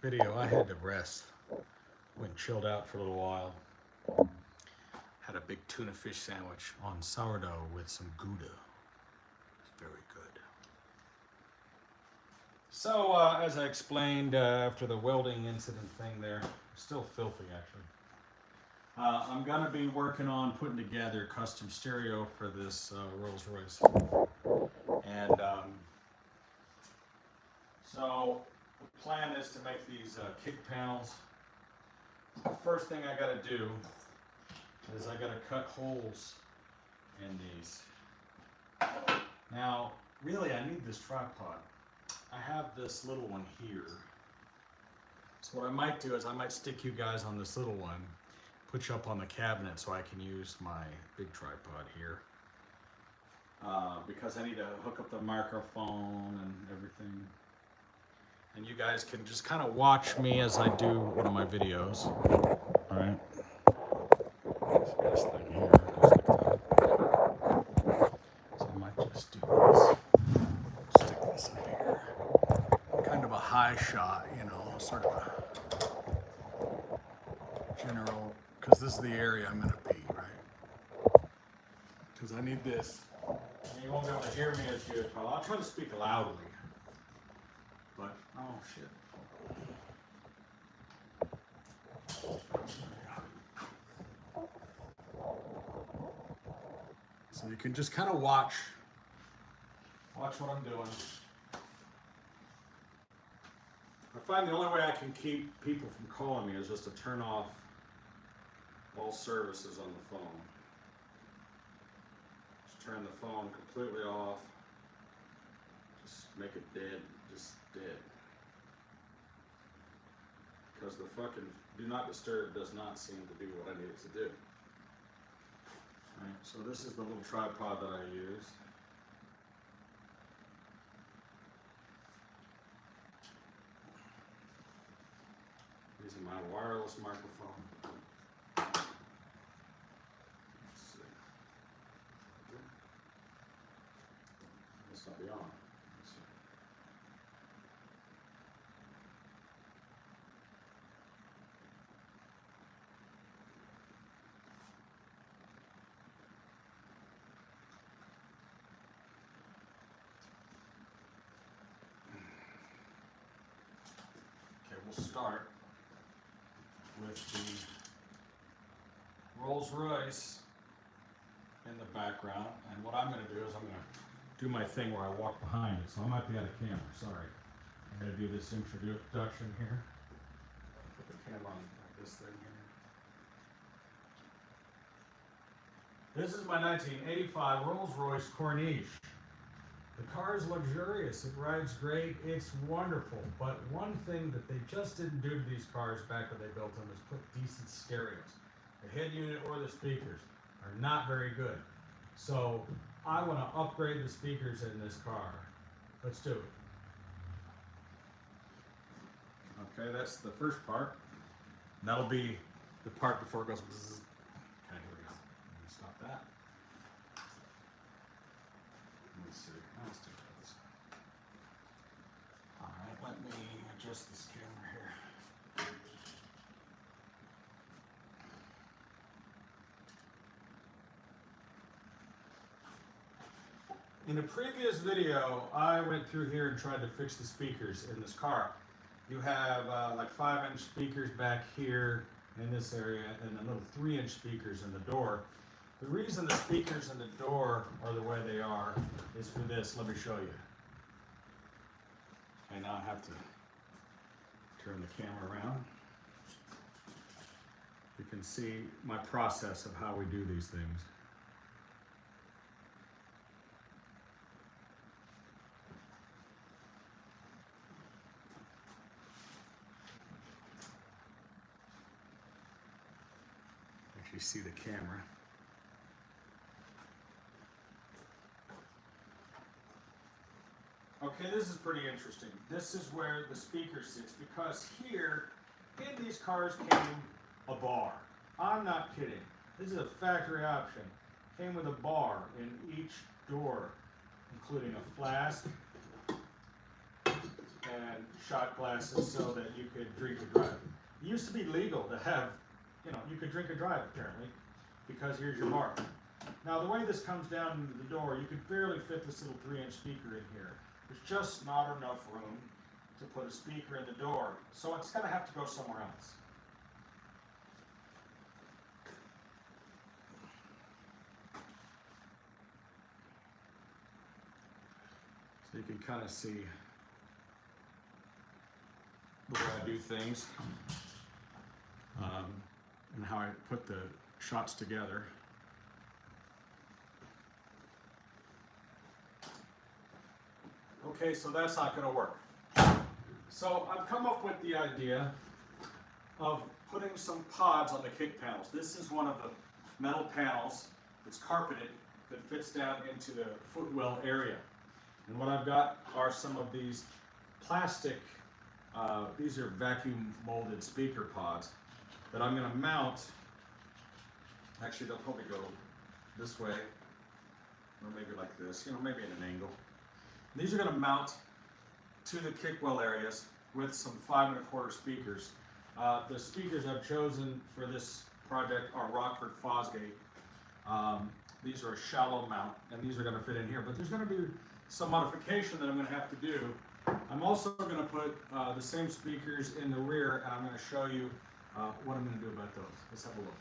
video, I had to rest. Went and chilled out for a little while. Had a big tuna fish sandwich on sourdough with some Gouda. It's very good. So, as I explained after the welding incident thing there, still filthy actually. I'm going to be working on putting together a custom stereo for this Rolls Royce. And so the plan is to make these kick panels. The first thing I got to do is I got to cut holes in these. Now, really, I need this tripod. I have this little one here. So what I might do is I might stick you guys on this little one, put you up on the cabinet so I can use my big tripod here. Because I need to hook up the microphone and everything. And you guys can just kind of watch me as I do one of my videos. All right. So this thing here goes like that. So I might just do this. Stick this up here. Kind of a high shot, you know, sort of a general, because this is the area I'm going to be, right? Because I need this. And you won't be able to hear me as good. I'll try to speak loudly. But, oh shit. So you can just kind of watch what I'm doing. I find the only way I can keep people from calling me is just to turn off all services on the phone. Just turn the phone completely off. Just make it dead, just dead. Because the fucking do not disturb does not seem to do what I need it to do. Right, so this is the little tripod that I use. Using my wireless microphone. Let's see. This will be on. Let's see. Okay, we'll start with the Rolls Royce in the background, and what I'm going to do is I'm going to do my thing where I walk behind it, so I might be out of camera, sorry. I'm going to do this introduction here. Put the camera on like this thing here. This is my 1985 Rolls Royce Corniche. The car is luxurious, it rides great, it's wonderful, but one thing that they just didn't do to these cars back when they built them is put decent stereos. The head unit or the speakers are not very good. So I want to upgrade the speakers in this car. Let's do it. Okay, that's the first part. That'll be the part before it goes bzzz. Okay, here we go. Let me stop that. Let me see. Let's do this. All right, let me adjust this camera here. In a previous video, I went through here and tried to fix the speakers in this car. You have like 5-inch speakers back here in this area and the little 3-inch speakers in the door. The reason the speakers in the door are the way they are is for this. Let me show you. And now I have to turn the camera around. You can see my process of how we do these things. If you see the camera. Okay, this is pretty interesting. This is where the speaker sits because here in these cars came a bar. I'm not kidding. This is a factory option. Came with a bar in each door, including a flask and shot glasses so that you could drink and drive. It used to be legal to have, you could drink and drive apparently, because here's your mark. Now the way this comes down into the door, you could barely fit this little 3-inch speaker in here. There's just not enough room to put a speaker in the door, so it's going to have to go somewhere else. So you can kind of see the way I do things, and how I put the shots together. Okay, so that's not going to work. So I've come up with the idea of putting some pods on the kick panels. This is one of the metal panels that's carpeted that fits down into the footwell area. And what I've got are some of these plastic, these are vacuum molded speaker pods that I'm going to mount. Actually, they'll probably go this way, or maybe like this, maybe at an angle. These are going to mount to the kickwell areas with some 5 1/4 speakers. The speakers I've chosen for this project are Rockford Fosgate. These are a shallow mount, and these are going to fit in here, but there's going to be some modification that I'm going to have to do. I'm also going to put the same speakers in the rear, and I'm going to show you what I'm going to do about those. Let's have a look.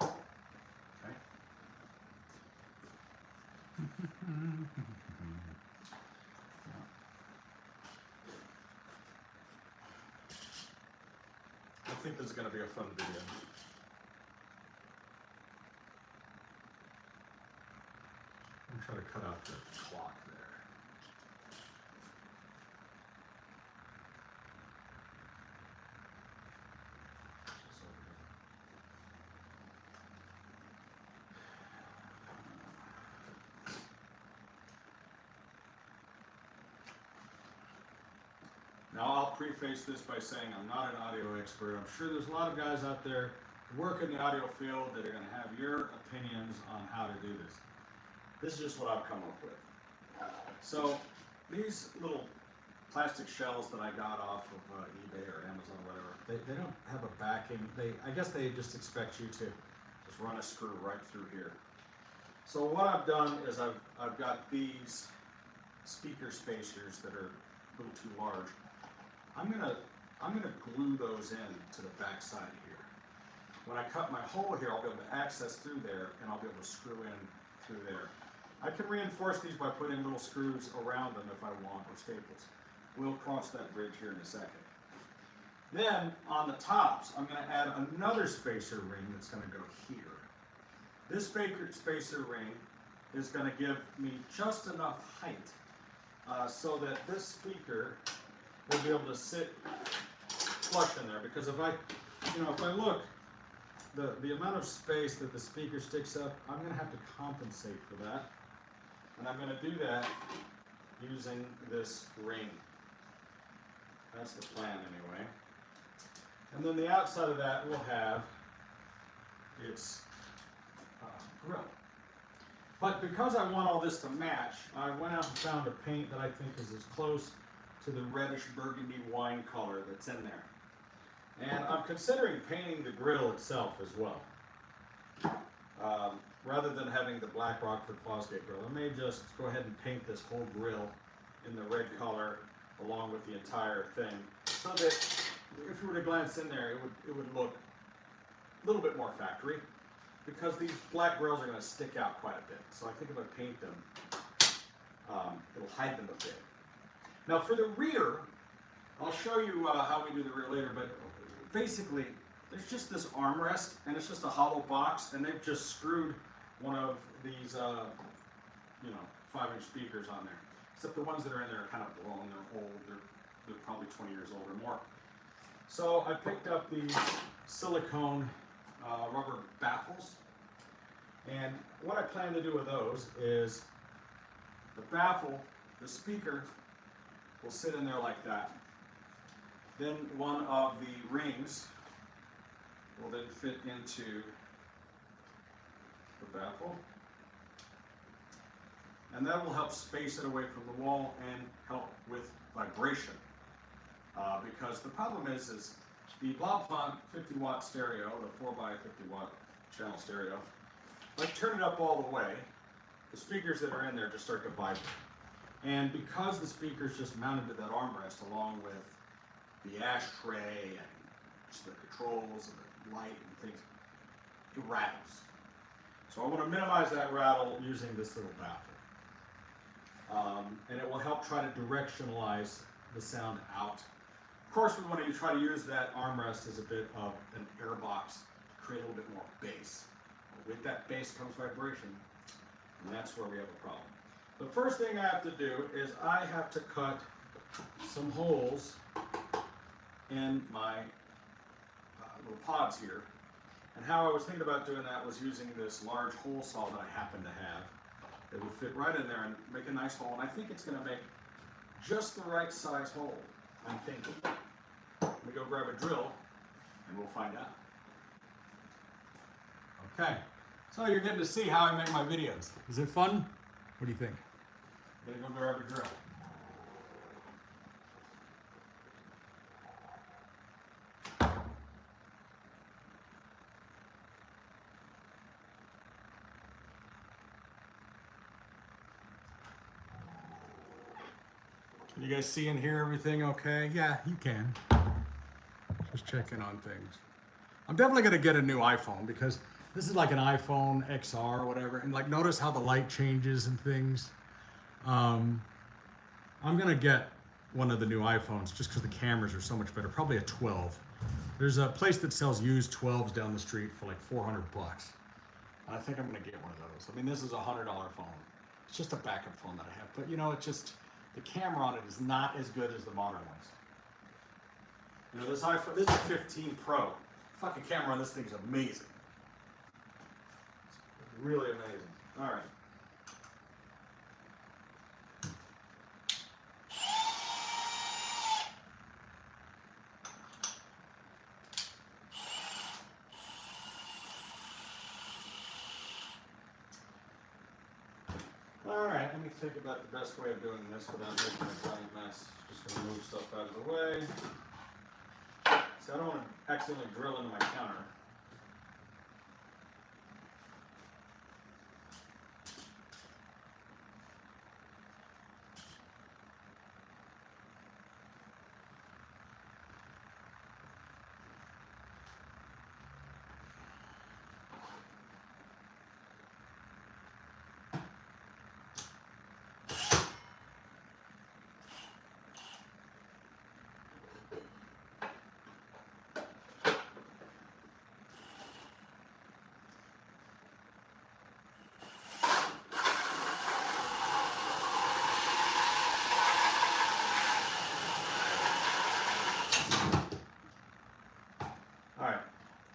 Okay. I think this is going to be a fun video. I'm trying to cut out the clock there. Now I'll preface this by saying I'm not an audio expert. I'm sure there's a lot of guys out there who work in the audio field that are going to have your opinions on how to do this. This is just what I've come up with. So these little plastic shells that I got off of eBay or Amazon or whatever, they don't have a backing. I guess they just expect you to just run a screw right through here. So what I've done is I've got these speaker spacers that are a little too large. I'm gonna glue those in to the back side here. When I cut my hole here, I'll be able to access through there, and I'll be able to screw in through there. I can reinforce these by putting little screws around them if I want, or staples. We'll cross that bridge here in a second. Then, on the tops, I'm going to add another spacer ring that's going to go here. This spacer ring is going to give me just enough height so that this speaker will be able to sit flush in there. Because if I look, the amount of space that the speaker sticks up, I'm going to have to compensate for that. And I'm going to do that using this ring. That's the plan anyway. And then the outside of that will have its grill. But because I want all this to match, I went out and found a paint that I think is as close to the reddish burgundy wine color that's in there. And I'm considering painting the grill itself as well. Rather than having the black Rockford Fosgate grill, I may just go ahead and paint this whole grill in the red color along with the entire thing, so that if you were to glance in there, it would look a little bit more factory, because these black grills are going to stick out quite a bit. So I think if I paint them, it'll hide them a bit. Now for the rear, I'll show you how we do the rear later, but basically there's just this armrest, and it's just a hollow box, and they've just screwed one of these 5-inch speakers on there. Except the ones that are in there are kind of blown, they're old, they're probably 20 years old or more. So I picked up these silicone rubber baffles, and what I plan to do with those is the baffle, the speaker, will sit in there like that. Then one of the rings will then fit into the baffle. and that will help space it away from the wall and help with vibration. Because the problem is the Blaupaunt 50-watt stereo, the 4x50-watt channel stereo, like turn it up all the way, the speakers that are in there just start to vibrate. And because the speaker's just mounted to that armrest along with the ashtray and just the controls and the light and things, it rattles. So I want to minimize that rattle using this little baffle. And it will help try to directionalize the sound out. Of course, we want to try to use that armrest as a bit of an air box to create a little bit more bass. With that bass comes vibration, and that's where we have a problem. The first thing I have to do is I have to cut some holes in my little pods here. And how I was thinking about doing that was using this large hole saw that I happen to have. It would fit right in there and make a nice hole, and I think it's going to make just the right size hole, I'm thinking. Let me go grab a drill, and we'll find out. Okay, so you're getting to see how I make my videos. Is it fun? What do you think? I'm going to go grab a drill. Can you guys see and hear everything okay? Yeah, you can. Just checking on things. I'm definitely gonna get a new iPhone because this is like an iPhone XR or whatever. And like, notice how the light changes and things. I'm gonna get one of the new iPhones just because the cameras are so much better. Probably a 12. There's a place that sells used 12s down the street for like 400 bucks. I think I'm gonna get one of those. I mean, this is a $100 phone. It's just a backup phone that I have, but you know, it just, the camera on it is not as good as the modern ones. You know, this iPhone, this is 15 Pro. Fucking camera on this thing is amazing. It's really amazing. All right. All right, let me think about the best way of doing this without making a giant mess. Just gonna move stuff out of the way. See, I don't want to accidentally drill into my counter.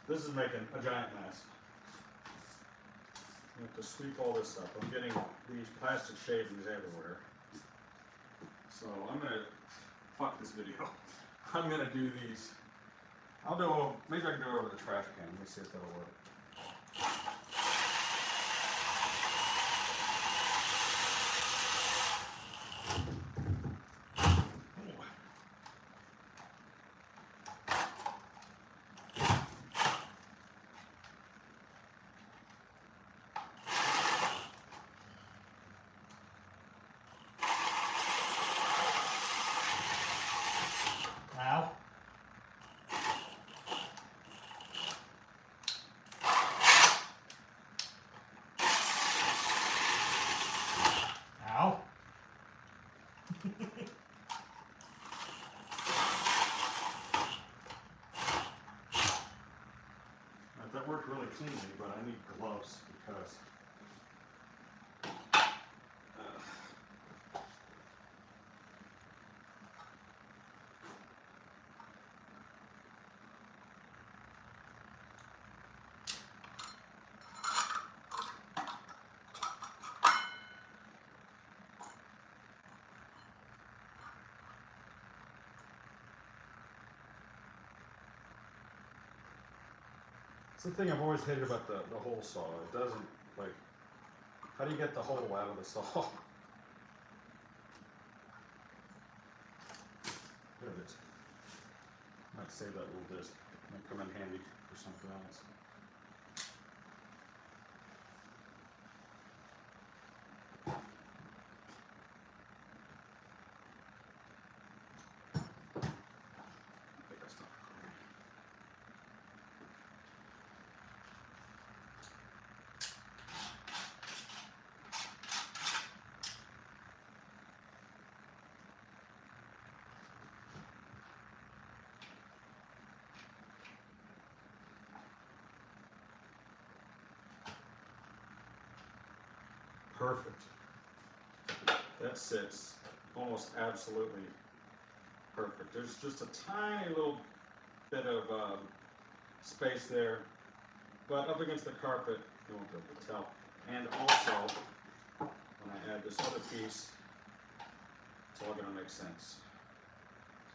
This is making a giant mess. I have to sweep all this up. I'm getting these plastic shavings everywhere. So I'm gonna fuck this video. I'm gonna do these. I'll do, maybe I can do it over the trash can. Let me see if that'll work. Ow. Ow. That worked really cleanly, but I need gloves because it's the thing I've always hated about the hole saw. It doesn't, like, how do you get the hole out of the saw? it. Might save that little disc. Might come in handy for something else. Perfect. That sits almost absolutely perfect. There's just a tiny little bit of space there, but up against the carpet, you won't be able to tell. And also, when I add this other piece, it's all going to make sense.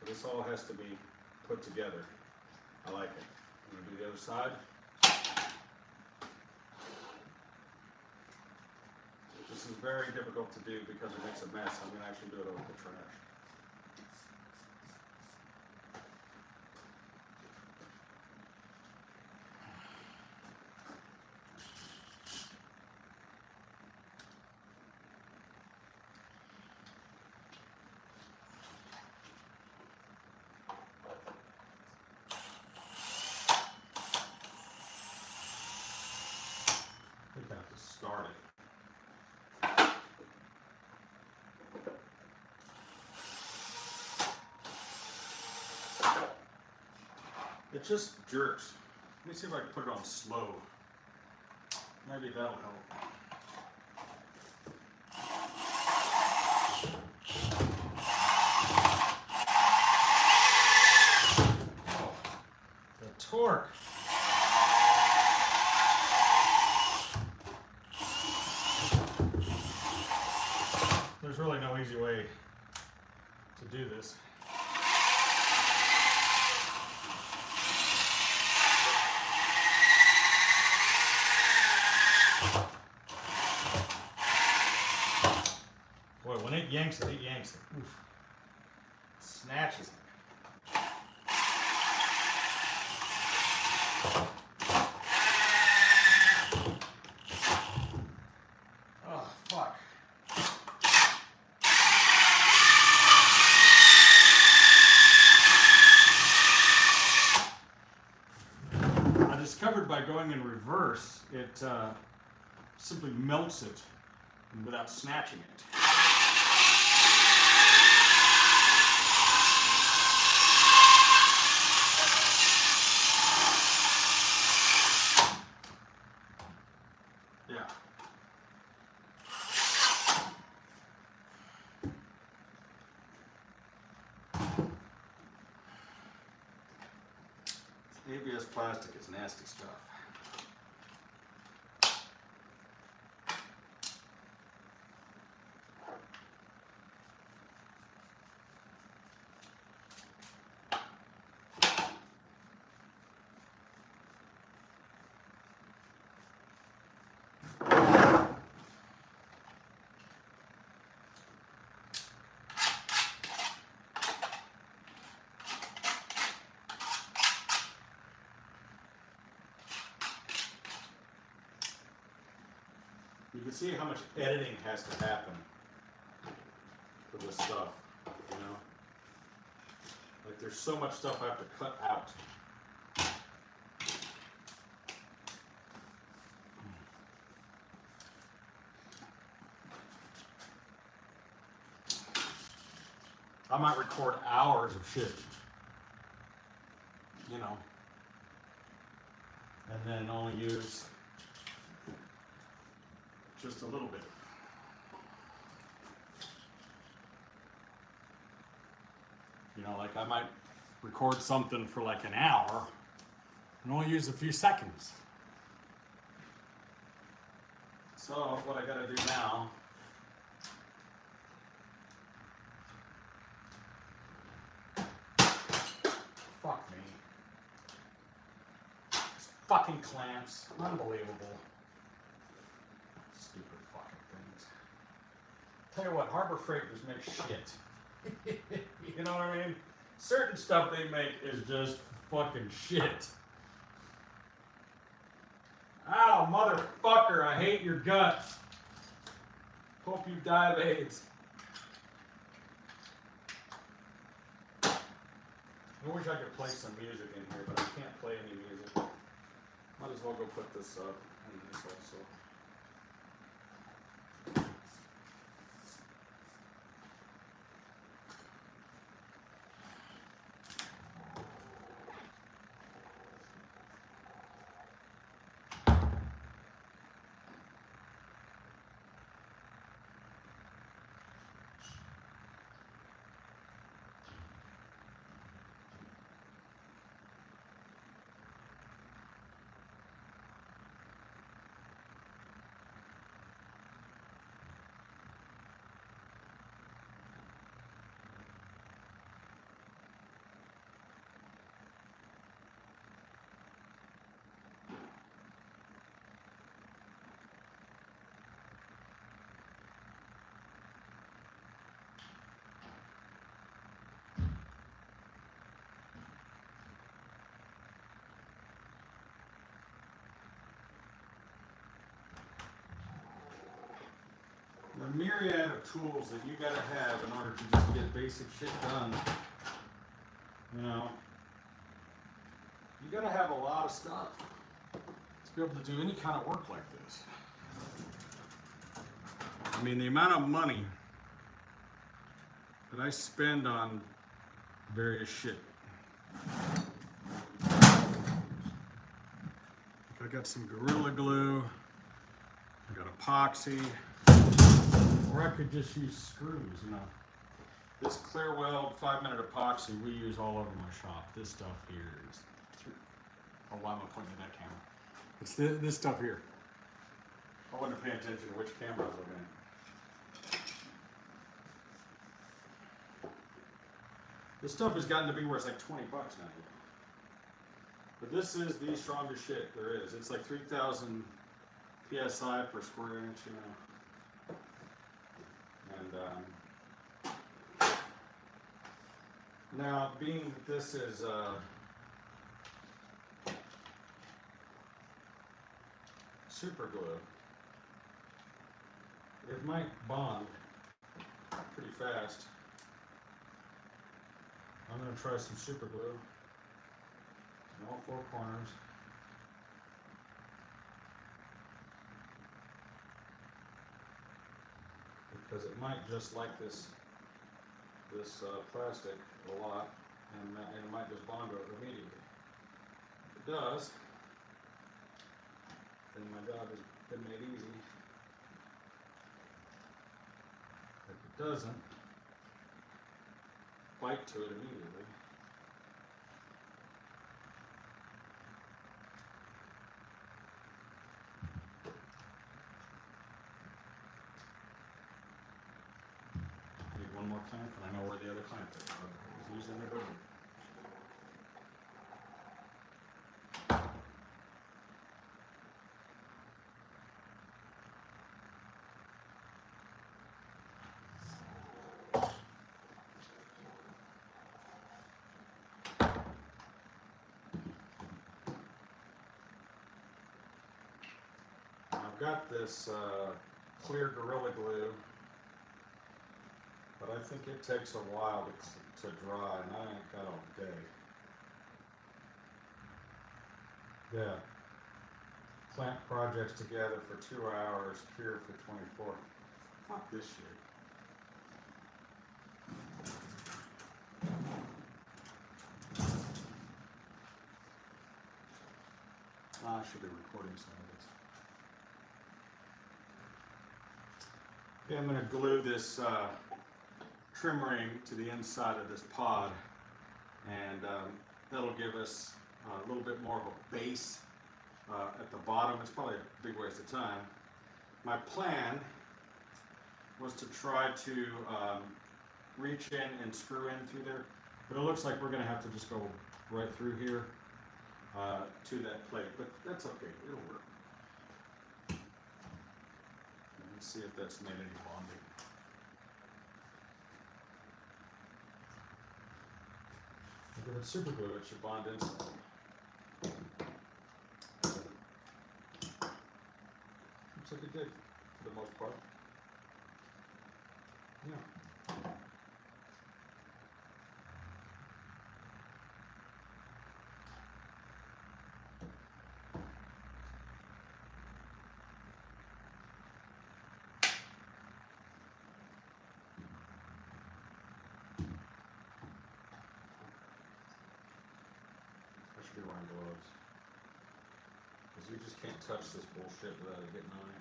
So this all has to be put together. I like it. I'm going to do the other side. This is very difficult to do because it makes a mess. I'm going to actually do it over the trash. I think I have to start it. It just jerks. Let me see if I can put it on slow. Maybe that'll help. The torque. There's really no easy way to do this. Boy, when it yanks it, it yanks it. Oof. Snatches it. Oh, fuck. I discovered by going in reverse, it simply melts it without snatching it. Yeah. ABS plastic is nasty stuff. You can see how much editing has to happen for this stuff, you know? Like there's so much stuff I have to cut out. I might record hours of shit, you know, and then only use just a little bit. You know, like I might record something for like an hour and only use a few seconds. So what I gotta do now fuck me. These fucking clamps. Unbelievable. Stupid fucking things. Tell you what, Harbor Freight just makes shit. You know what I mean? Certain stuff they make is just fucking shit. Ow, motherfucker, I hate your guts. Hope you die of AIDS. I wish I could play some music in here, but I can't play any music. Might as well go put this up and this also. The myriad of tools that you gotta have in order to just get basic shit done. You know, you gotta have a lot of stuff to be able to do any kind of work like this. I mean, the amount of money that I spend on various shit. I got some Gorilla Glue, I got epoxy, or I could just use screws, you know. This Clear Weld 5-minute epoxy we use all over my shop. This stuff here is, oh, why am I pointing at that camera? It's this stuff here. I wasn't paying attention to which camera I was looking at. This stuff has gotten to be where it's like 20 bucks now. But this is the strongest shit there is. It's like 3,000 PSI per square inch, you know. And now, being that this is super glue, it might bond pretty fast. I'm going to try some super glue in all 4 corners. Because it might just like this plastic a lot, and it might just bond over immediately. If it does, then my job has been made easy. If it doesn't, bite to it immediately. Need one more clamp, and I know where the other clamp is. It's usually in the room. I've got this clear Gorilla Glue, but I think it takes a while to dry, and I ain't got all day. Yeah. Clamp projects together for 2 hours, cure for 24. Fuck this shit. I should be recording some of this. Okay, I'm going to glue this trim ring to the inside of this pod, and that'll give us a little bit more of a base at the bottom. It's probably a big waste of time. My plan was to try to reach in and screw in through there, but it looks like we're going to have to just go right through here to that plate, but that's okay, it'll work. Let's see if that's made any bonding. Give it super glue, it should bond instantly. Looks like it did, for the most part. Yeah. I should be wearing gloves. Because you just can't touch this bullshit without it getting on you.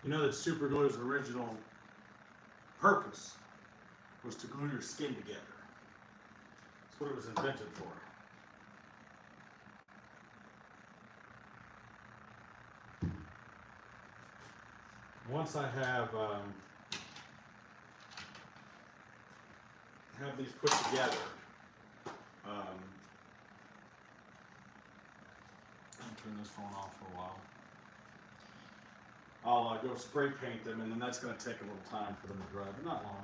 You know that super glue's original purpose was to glue your skin together. That's what it was invented for. Once I have these put together, I'll turn this phone off for a while. I'll go spray paint them, and then that's going to take a little time for them to dry, but not long.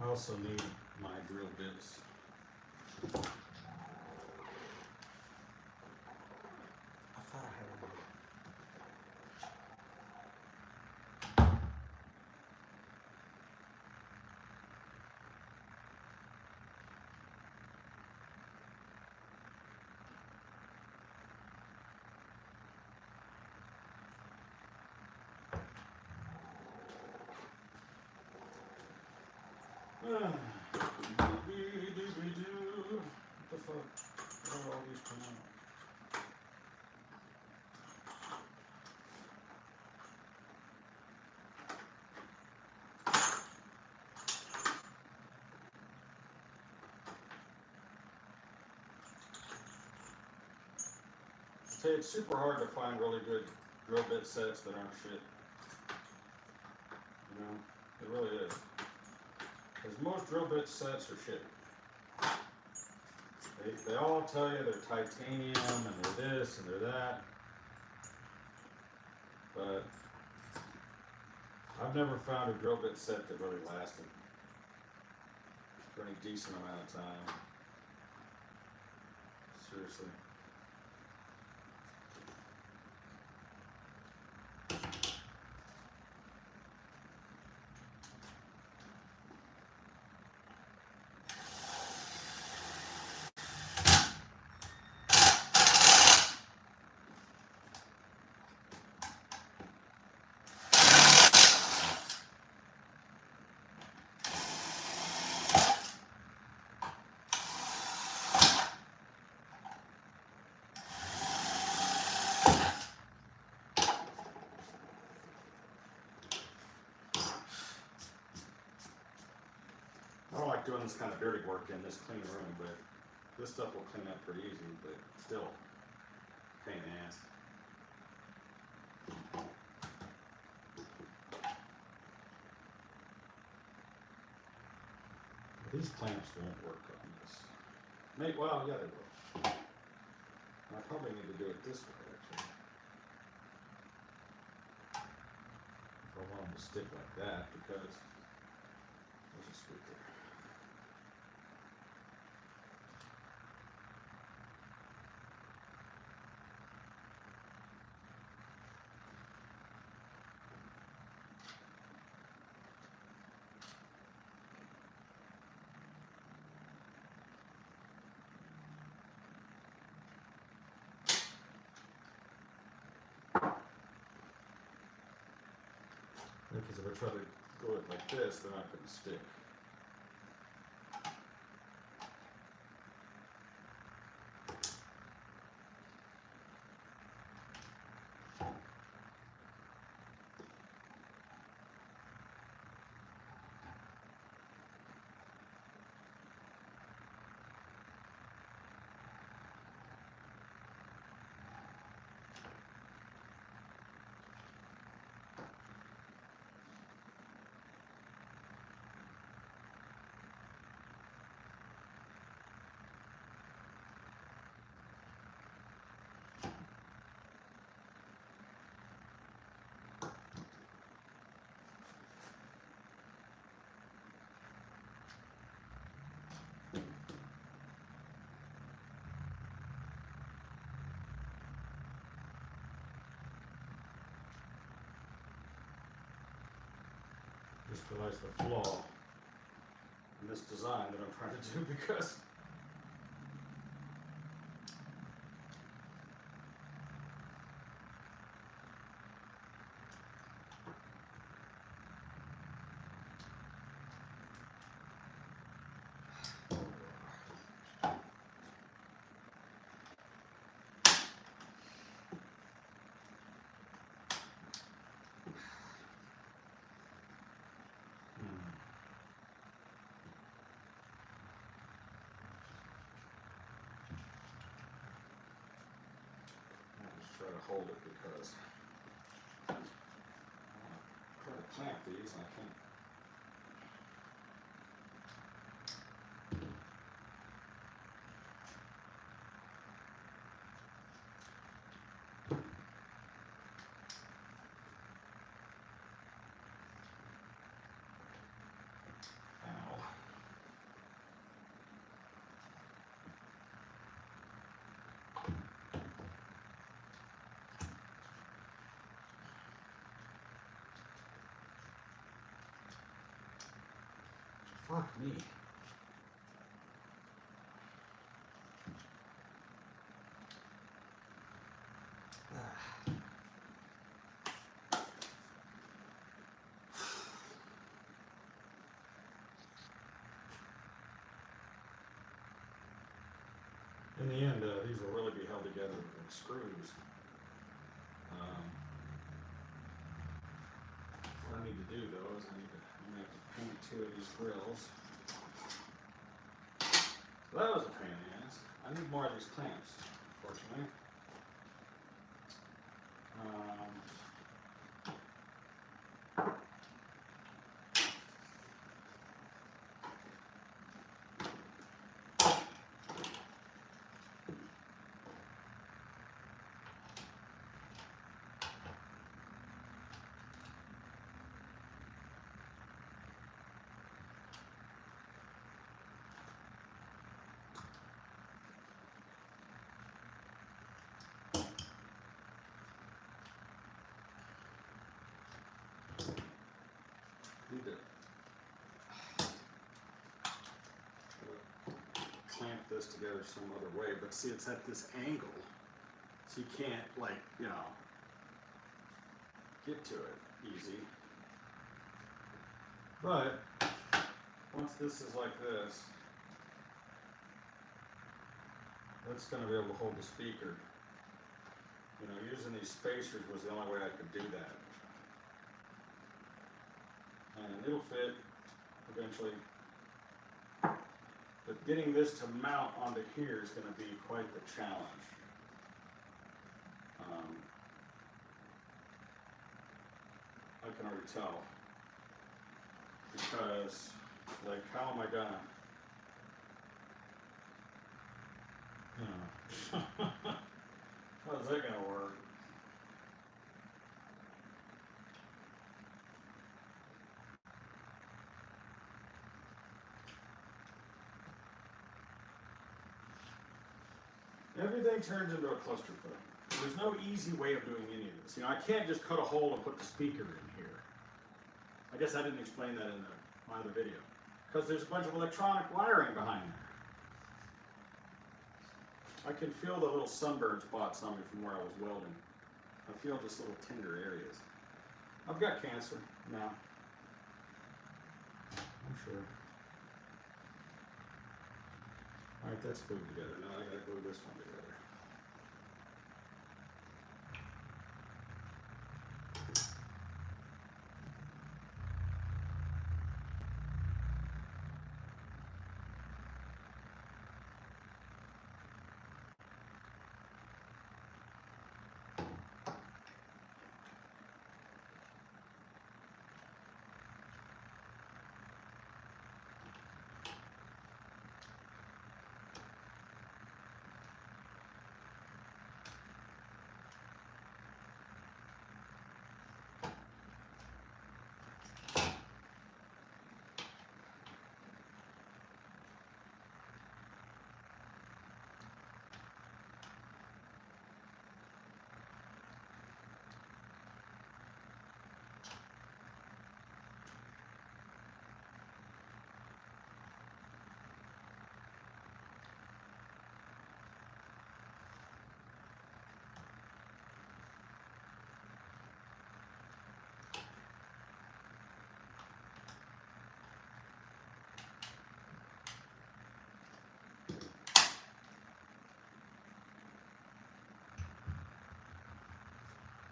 I also need my drill bits. I thought I had one. What the fuck? Where are all these come out? Say it's super hard to find really good drill bit sets that aren't shit. You know, it really is. Because most drill bit sets are shit. They all tell you they're titanium and they're this and they're that. But I've never found a drill bit set that really lasted for any decent amount of time. Seriously. I don't like doing this kind of dirty work in this clean room, but this stuff will clean up pretty easy, but still, pain in the ass. These clamps won't work on this. Well, yeah, they will. I probably need to do it this way, actually. If I want them to stick like that, because there's a screw there. if I try to go it like this, they're not going to stick. Just realized the flaw in this design that I'm trying to do because try to hold it because I try to clamp these and I can't. Ow. Fuck me. In the end, these will really be held together with screws. What I need to do though is I'm gonna have to paint 2 of these grills. So that was a pain in the ass. I need more of these clamps, unfortunately. Need to clamp this together some other way, but see, it's at this angle, so you can't, like, you know, get to it easy. But once this is like this, that's going to be able to hold the speaker. You know, using these spacers was the only way I could do that. And it'll fit eventually. But getting this to mount onto here is going to be quite the challenge. I can already tell. Because, like, how am I gonna? How's that gonna work? Everything turns into a clusterfuck. There's no easy way of doing any of this. You know, I can't just cut a hole and put the speaker in here. I guess I didn't explain that in my other video. Because there's a bunch of electronic wiring behind there. I can feel the little sunburn spots on me from where I was welding. I feel just little tender areas. I've got cancer now. I'm sure. All right, that's glued together. Now I gotta glue this one together.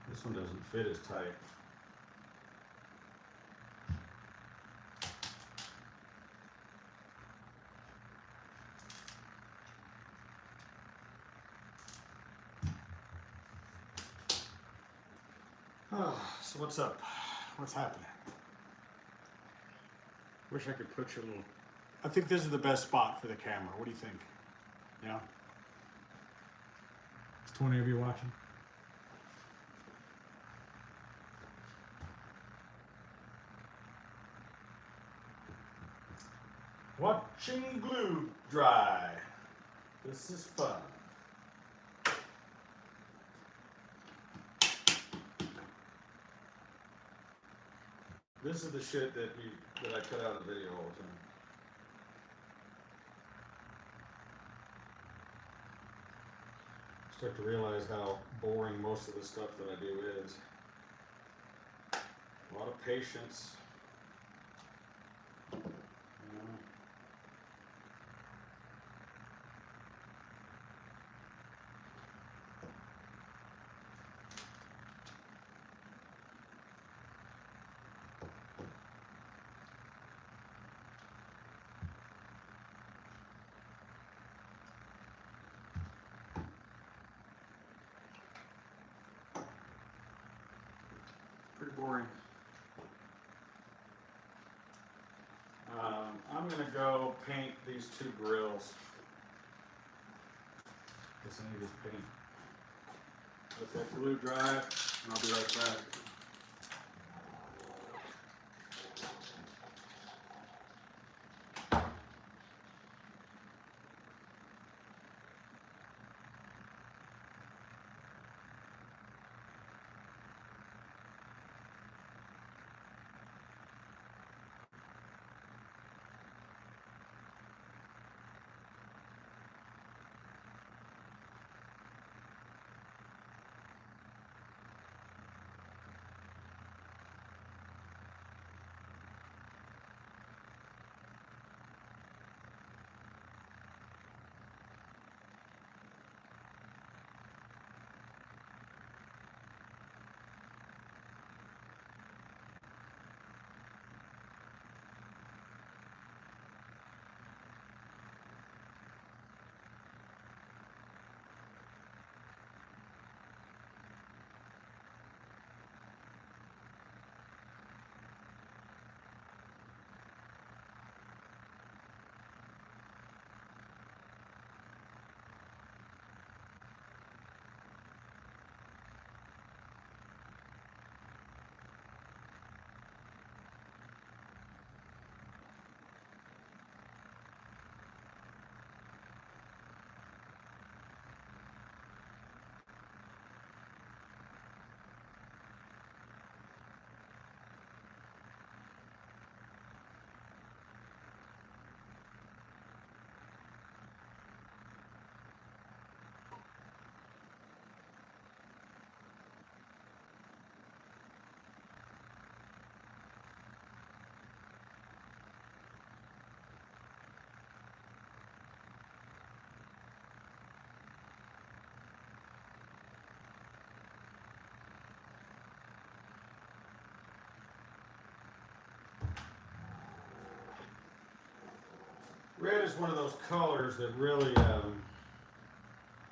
This one doesn't fit as tight. So what's up? What's happening? Wish I could put you a little... I think this is the best spot for the camera. What do you think? Yeah? Is 20 of you watching? Watching glue dry. This is fun. This is the shit that I cut out of the video all the time. Start to realize how boring most of the stuff that I do is. A lot of patience. You know. Pretty boring. I'm gonna go paint these two grills. Guess I need this paint. Let that glue dry, and I'll be right back. Red is one of those colors that really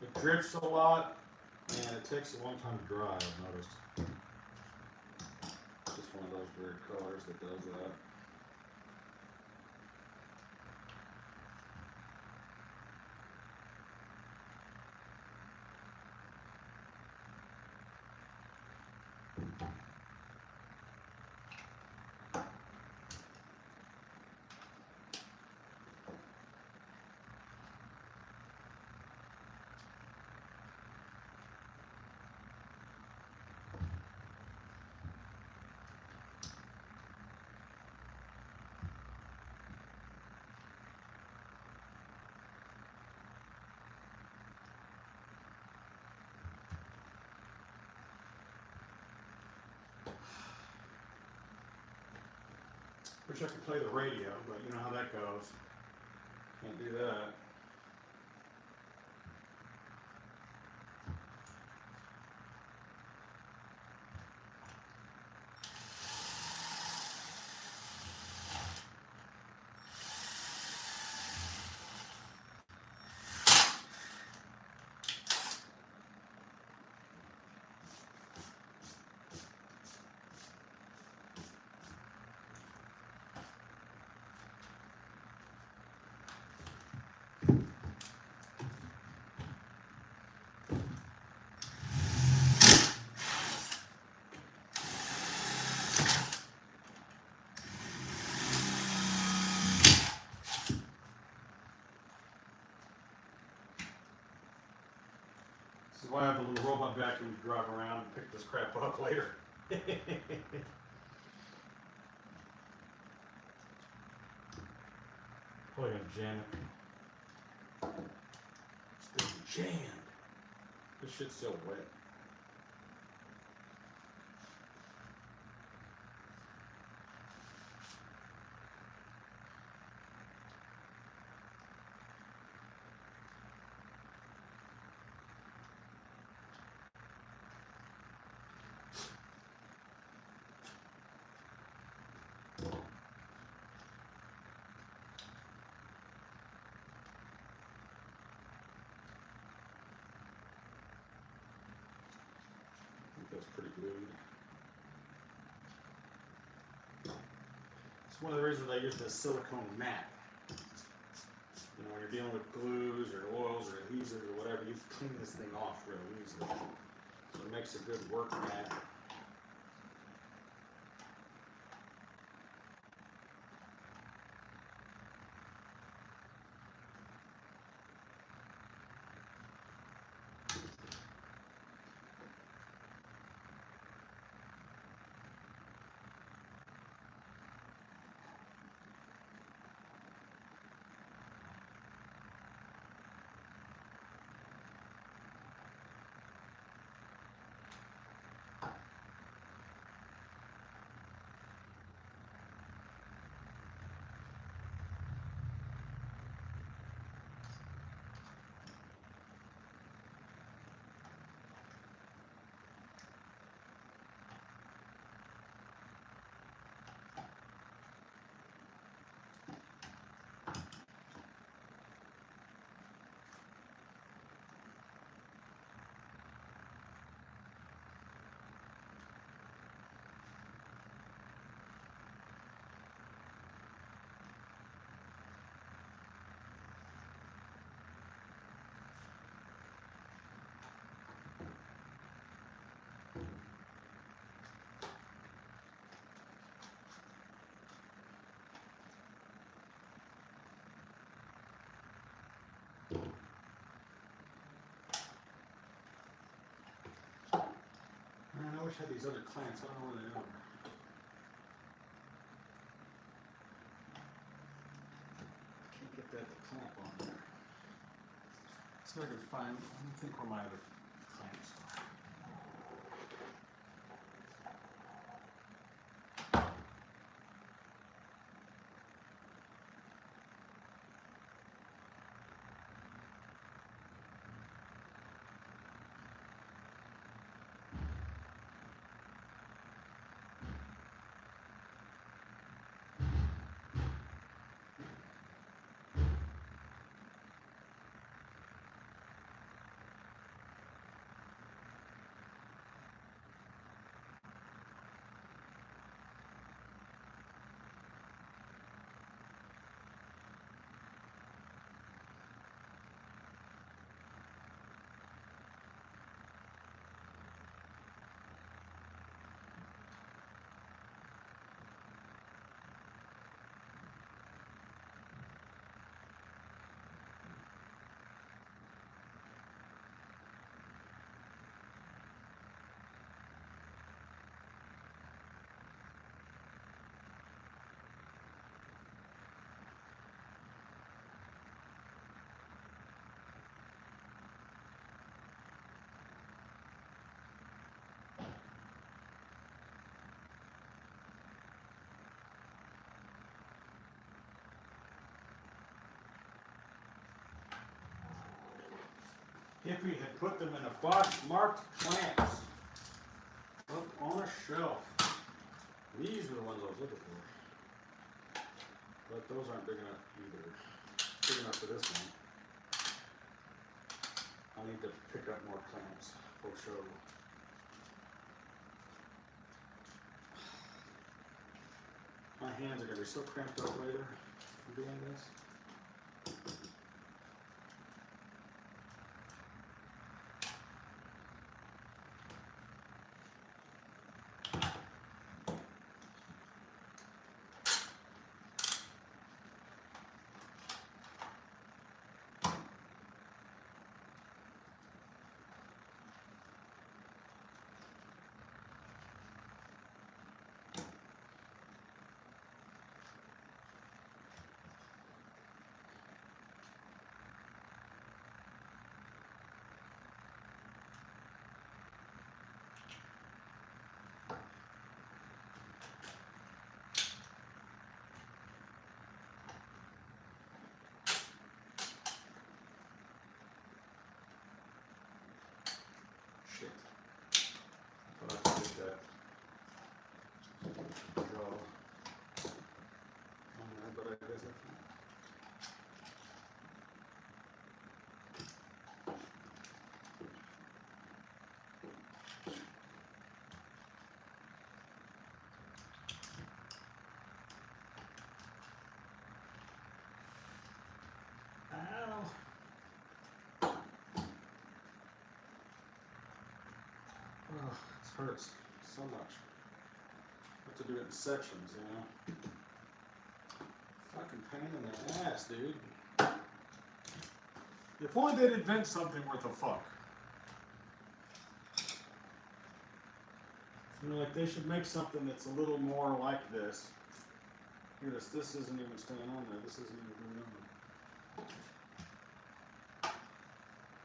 it drifts a lot and it takes a long time to dry. I've noticed. Just one of those weird colors that does that. Wish I could play the radio, but you know how that goes. Can't do that. This is why I have a little robot vacuum to drive around and pick this crap up later. Probably gonna jam it. This thing jammed. This shit's still wet. That's pretty glued. It's one of the reasons I use this silicone mat. You know, when you're dealing with glues or oils or adhesives or whatever, you can clean this thing off real easily. So it makes a good work mat. Man, I wish I had these other clamps. I don't know where they are. Can't get that clamp on there. See if I can find. Let me think where my other clamps are. Hippie had put them in a box marked clamps up on a shelf. These are the ones I was looking for. But those aren't big enough either. Big enough for this one. I need to pick up more clamps for sure. My hands are going to be so cramped up later from doing this. Shit. I thought I could get that jaw on there, but I guess I can't. Ow. Oh, it hurts so much. Have to do it in sections, you know. Fucking pain in the ass, dude. If only they'd invent something worth a fuck. You know, like they should make something that's a little more like this. Here, this isn't even staying on there. This isn't even going on.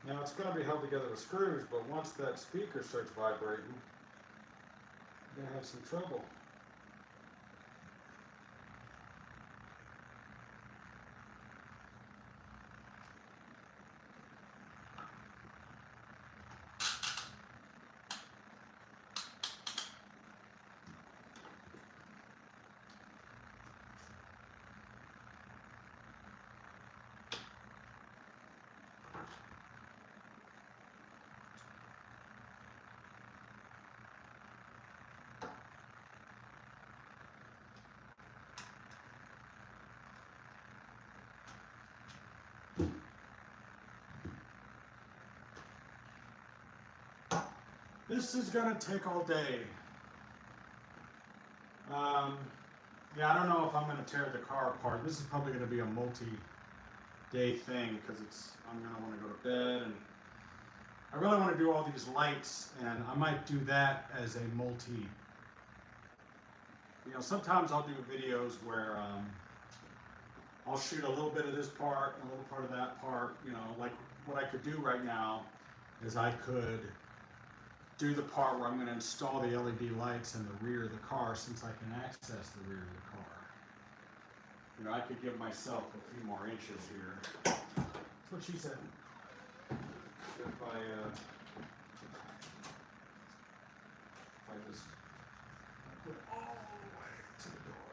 Now it's going to be held together with screws, but once that speaker starts vibrating, you're going to have some trouble. This is gonna take all day. Yeah, I don't know if I'm gonna tear the car apart. This is probably gonna be a multi-day thing because I'm gonna want to go to bed, and I really want to do all these lights, and I might do that as a multi. You know, sometimes I'll do videos where I'll shoot a little bit of this part, and a little part of that part. You know, like what I could do right now is I could do the part where I'm going to install the LED lights in the rear of the car, since I can access the rear of the car. You know, I could give myself a few more inches here. That's what she said. If I just put it all the way to the door.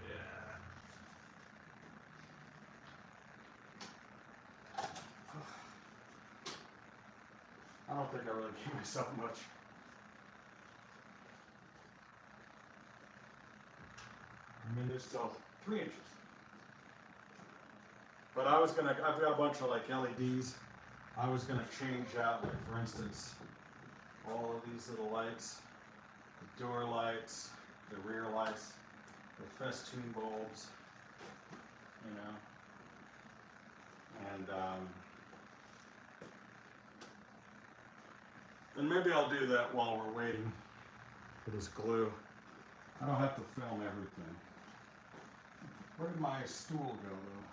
Yeah. I don't think I really gave myself much. I mean, there's still 3 inches. But I've got a bunch of like LEDs. I was gonna change out, like for instance, all of these little lights, the door lights, the rear lights, the festoon bulbs, you know, and maybe I'll do that while we're waiting for this glue. I don't have to film everything. Where did my stool go though?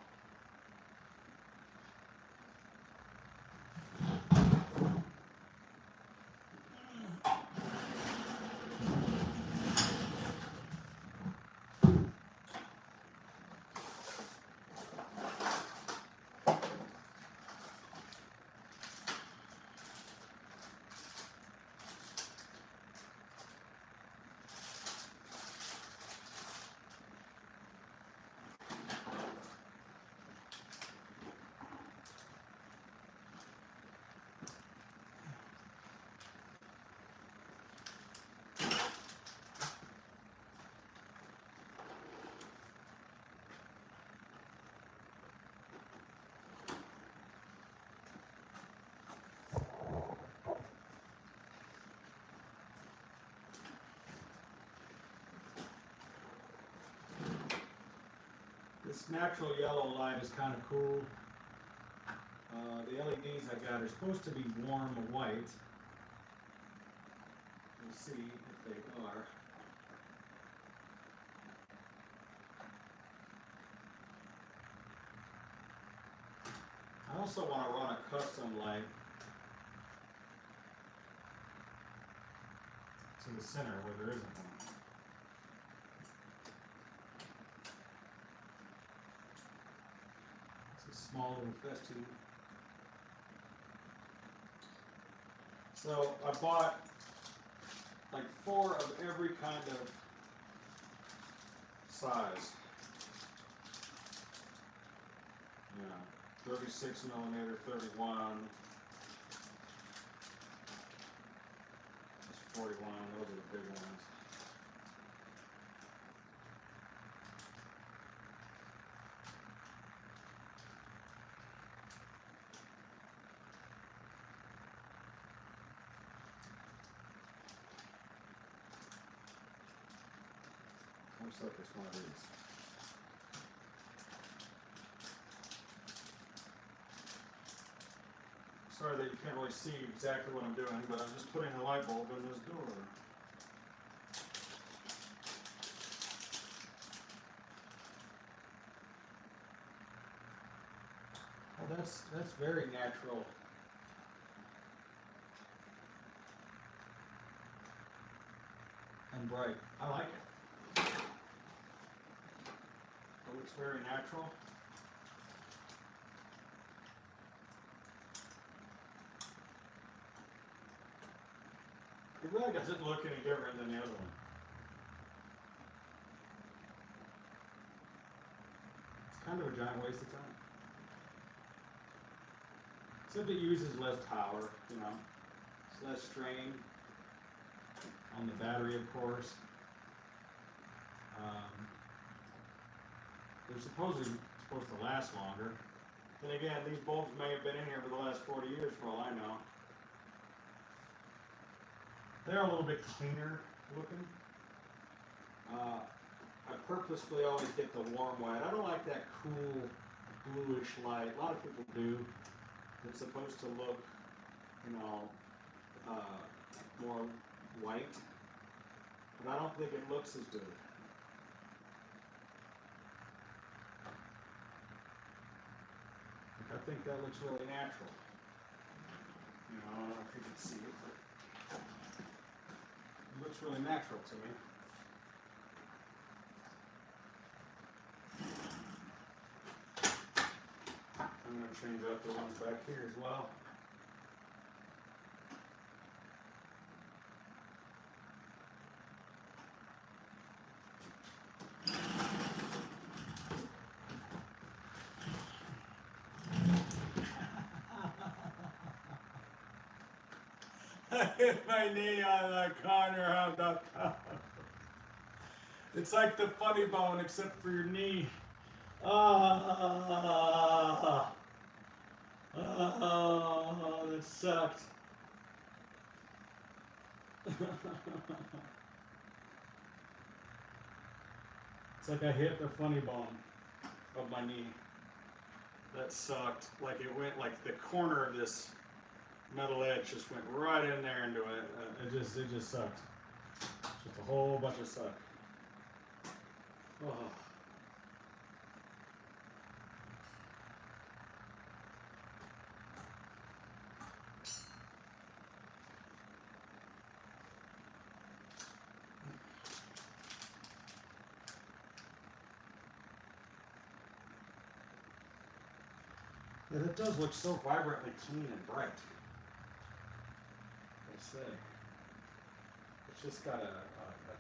This natural yellow light is kind of cool. The LEDs I got are supposed to be warm white. We'll see if they are. I also want to run a custom light to the center where there isn't one. It's a small little festoon. So I bought like 4 of every kind of size. Yeah, 36 millimeter, 31. 41, those are the big ones. Looks like it's one of these. Sorry that you can't really see exactly what I'm doing, but I'm just putting a light bulb in this door. Oh, that's very natural. And bright. I like it. It looks very natural. It really doesn't look any different than the other one. It's kind of a giant waste of time. Except it uses less power, you know. It's less strain on the battery, of course. They're supposed to last longer. Then again, these bulbs may have been in here for the last 40 years for all I know. They're a little bit cleaner looking. I purposefully always get the warm white. I don't like that cool bluish light. A lot of people do. It's supposed to look, you know, more white, but I don't think it looks as good. I think that looks really natural. You know, I don't know if you can see it, but it looks really natural to me. I'm going to change up the ones back here as well. I hit my knee on the corner of the top. It's like the funny bone except for your knee. Ah, that sucked. It's like I hit the funny bone of my knee. That sucked. Like it went like the corner of this metal edge just went right in there into it. It just sucked. Just a whole bunch of suck. Oh. Yeah, that does look so vibrantly clean and bright. I say. It's just got a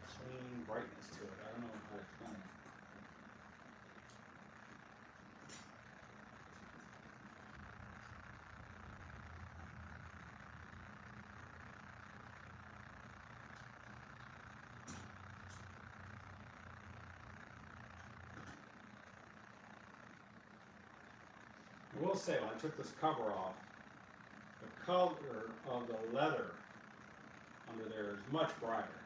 clean brightness to it. I don't know how to explain it. I will say, when I took this cover off, the color of the leather under there is much brighter.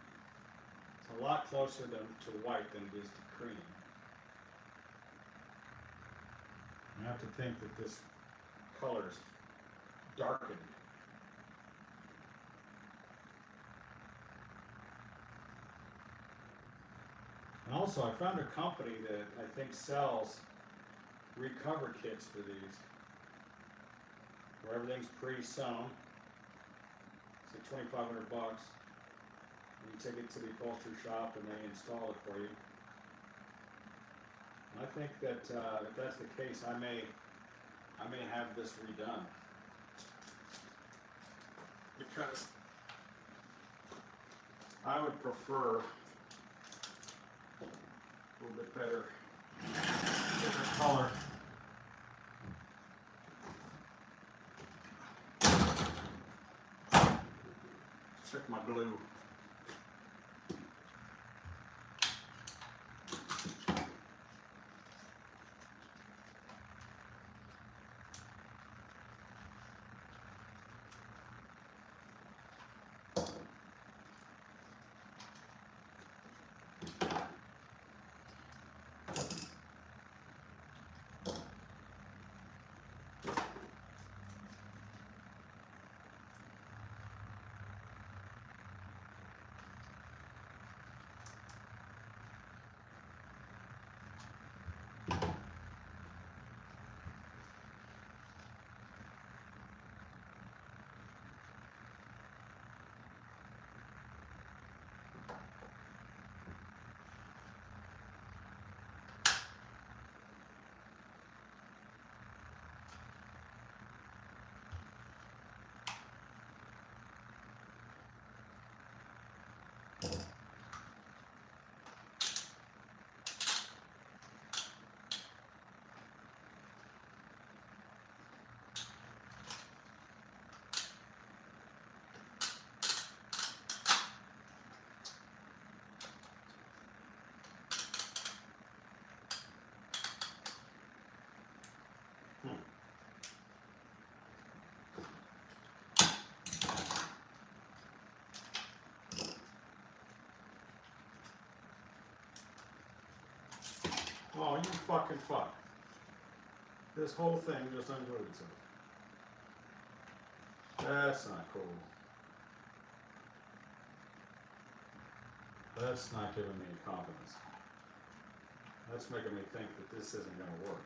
It's a lot closer to white than it is to cream. I have to think that this color is darkened. And also, I found a company that I think sells recover kits for these, where everything's pre-sewn. It's like $2,500. You take it to the upholstery shop and they install it for you. And I think that if that's the case, I may have this redone, because I would prefer a little bit better, different color. Check my blue. Oh, you fucking fuck. This whole thing just unglued itself. That's not cool. That's not giving me confidence. That's making me think that this isn't going to work.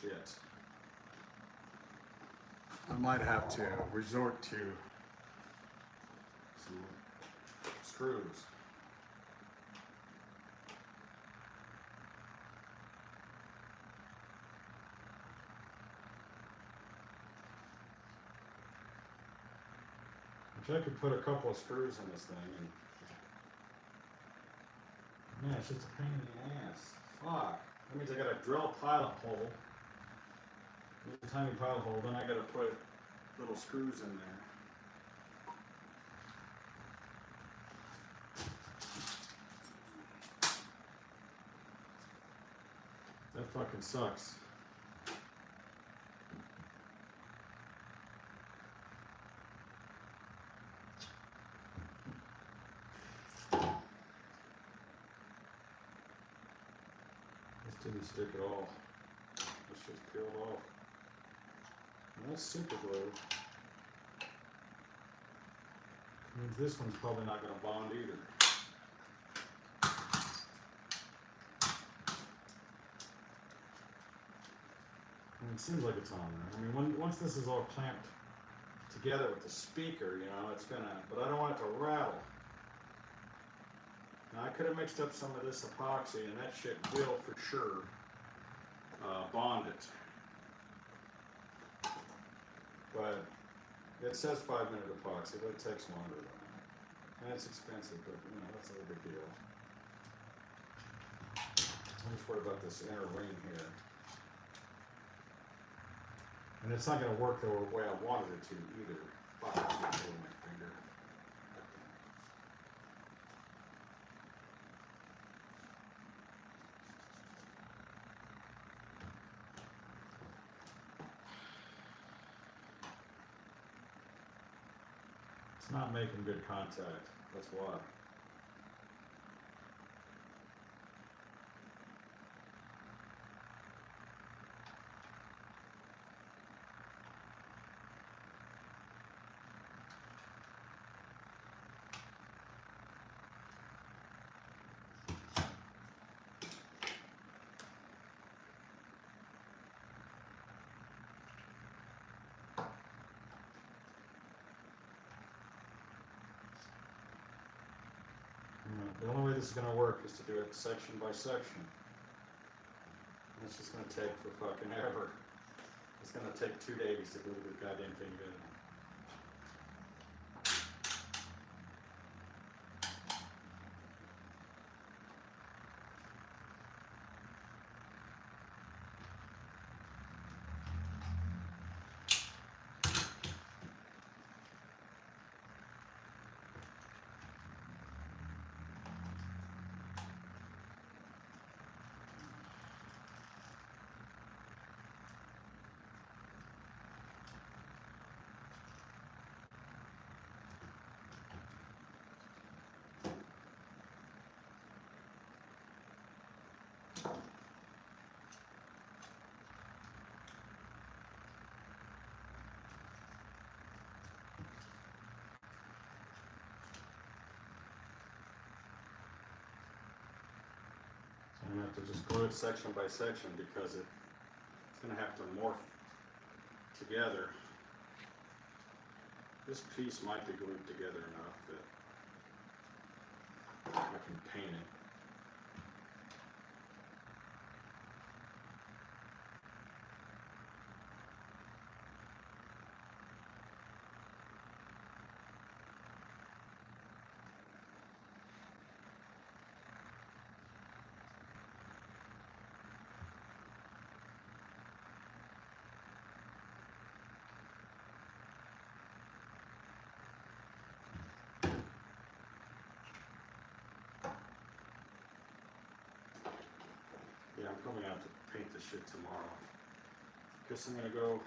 Shit. I might have to resort to some screws. Which I could put a couple of screws in this thing and man, it's just a pain in the ass. Fuck. That means I gotta drill a pilot hole. A tiny pilot hole, then I gotta put little screws in there. That fucking sucks. This didn't stick at all. This just peeled off. And that's super glue. Means this one's probably not going to bond either. And it seems like it's on there. I mean, once this is all clamped together with the speaker, you know, it's gonna, but I don't want it to rattle. Now, I could have mixed up some of this epoxy, and that shit will for sure bond it. But it says 5-minute epoxy, but it takes longer than that. And it's expensive, but you know, that's not a big deal. I'm just worried about this inner ring here. And it's not going to work the way I wanted it to either. Fuck, I can't feel my finger. It's not making good contact. That's why. The only way this is going to work is to do it section by section. And it's just going to take for fucking ever. It's going to take 2 days to glue the goddamn thing together. I'm going to have to just glue it section by section because it's going to have to morph together. This piece might be glued together enough that I can paint it. Yeah, I'm probably going to have to paint this shit tomorrow. Guess I'm going to go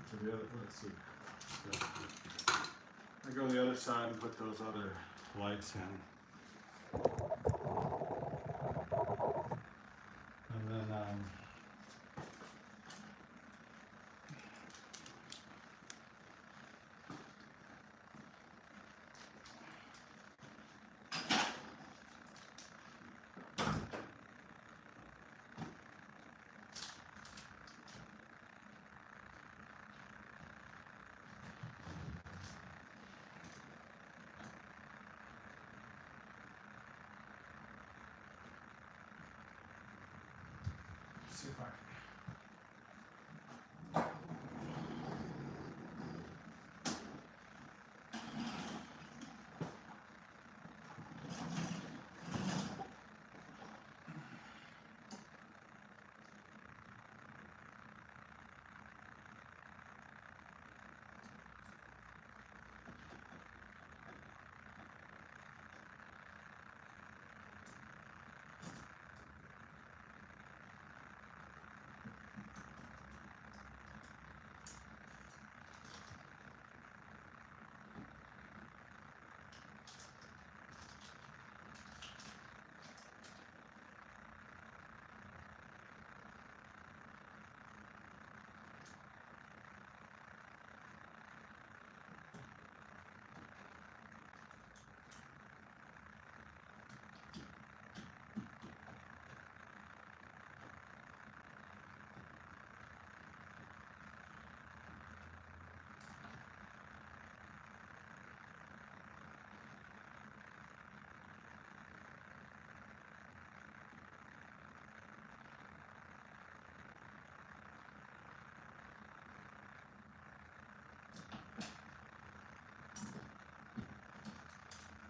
to the other, let's see. I go to the other side and put those other lights in. And then, see if I can.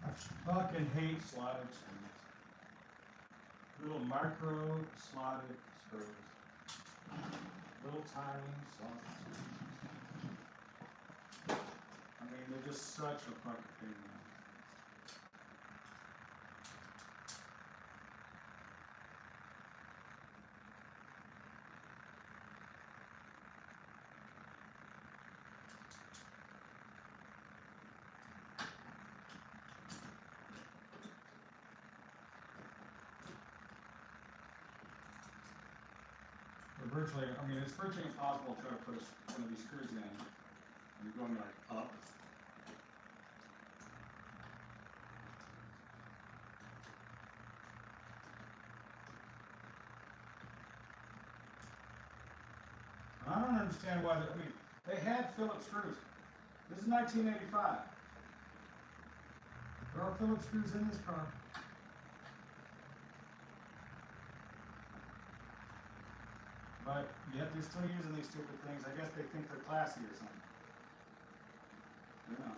I fucking hate slotted screws. Little micro slotted screws. Little tiny slotted screws. I mean, they're just such a fucking pain in the ass. Virtually, I mean, it's virtually impossible to try to put one of these screws in. You're going like up. I don't understand why they had Phillips screws. This is 1985. There are Phillips screws in this car. But yet they're still using these stupid things. I guess they think they're classy or something. Yeah.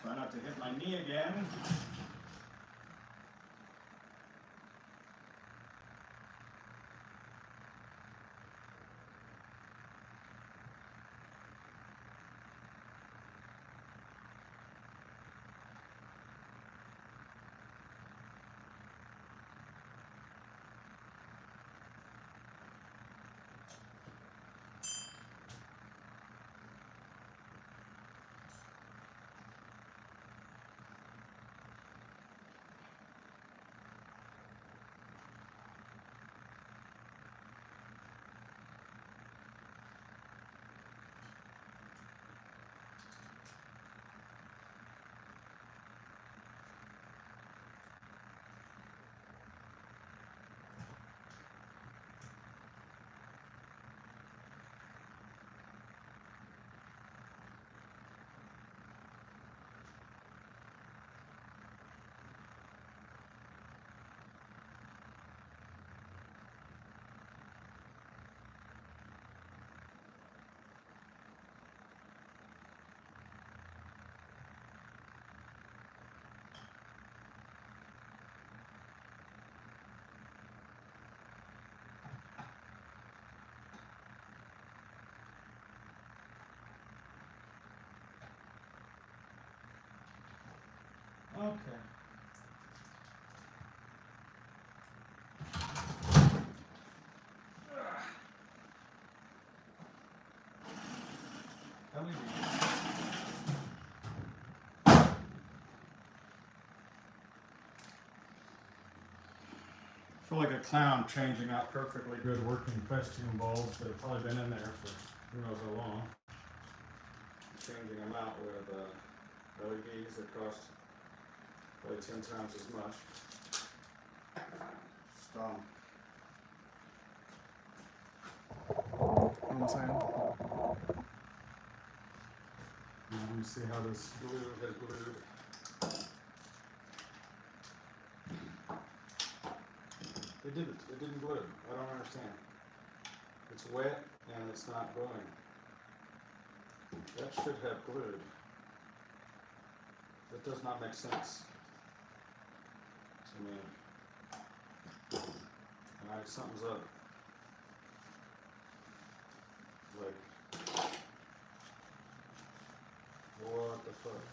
Try not to hit my knee again. Okay. I feel like a clown changing out perfectly good working Festoon bulbs that have probably been in there for who knows how long. Changing them out with LEDs that cost probably 10 times as much. Stop. Let me see how this glue has glued. It didn't glue. I don't understand. It's wet and it's not gluing. That should have glued. That does not make sense to me. Alright, something's up. Like, what the fuck?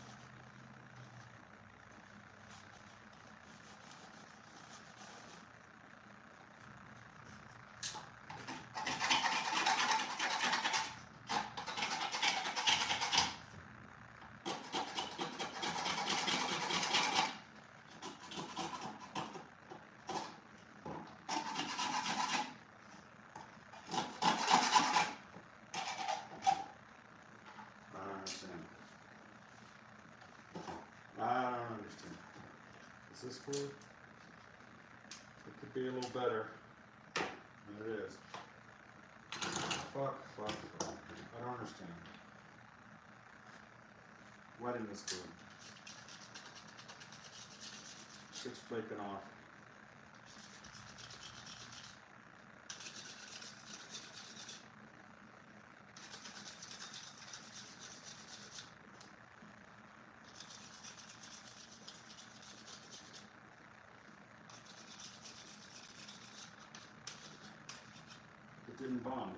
I don't understand. Is this glue? It could be a little better than it is. Fuck. I don't understand. Why didn't this glue? It's flaking off. didn't bond.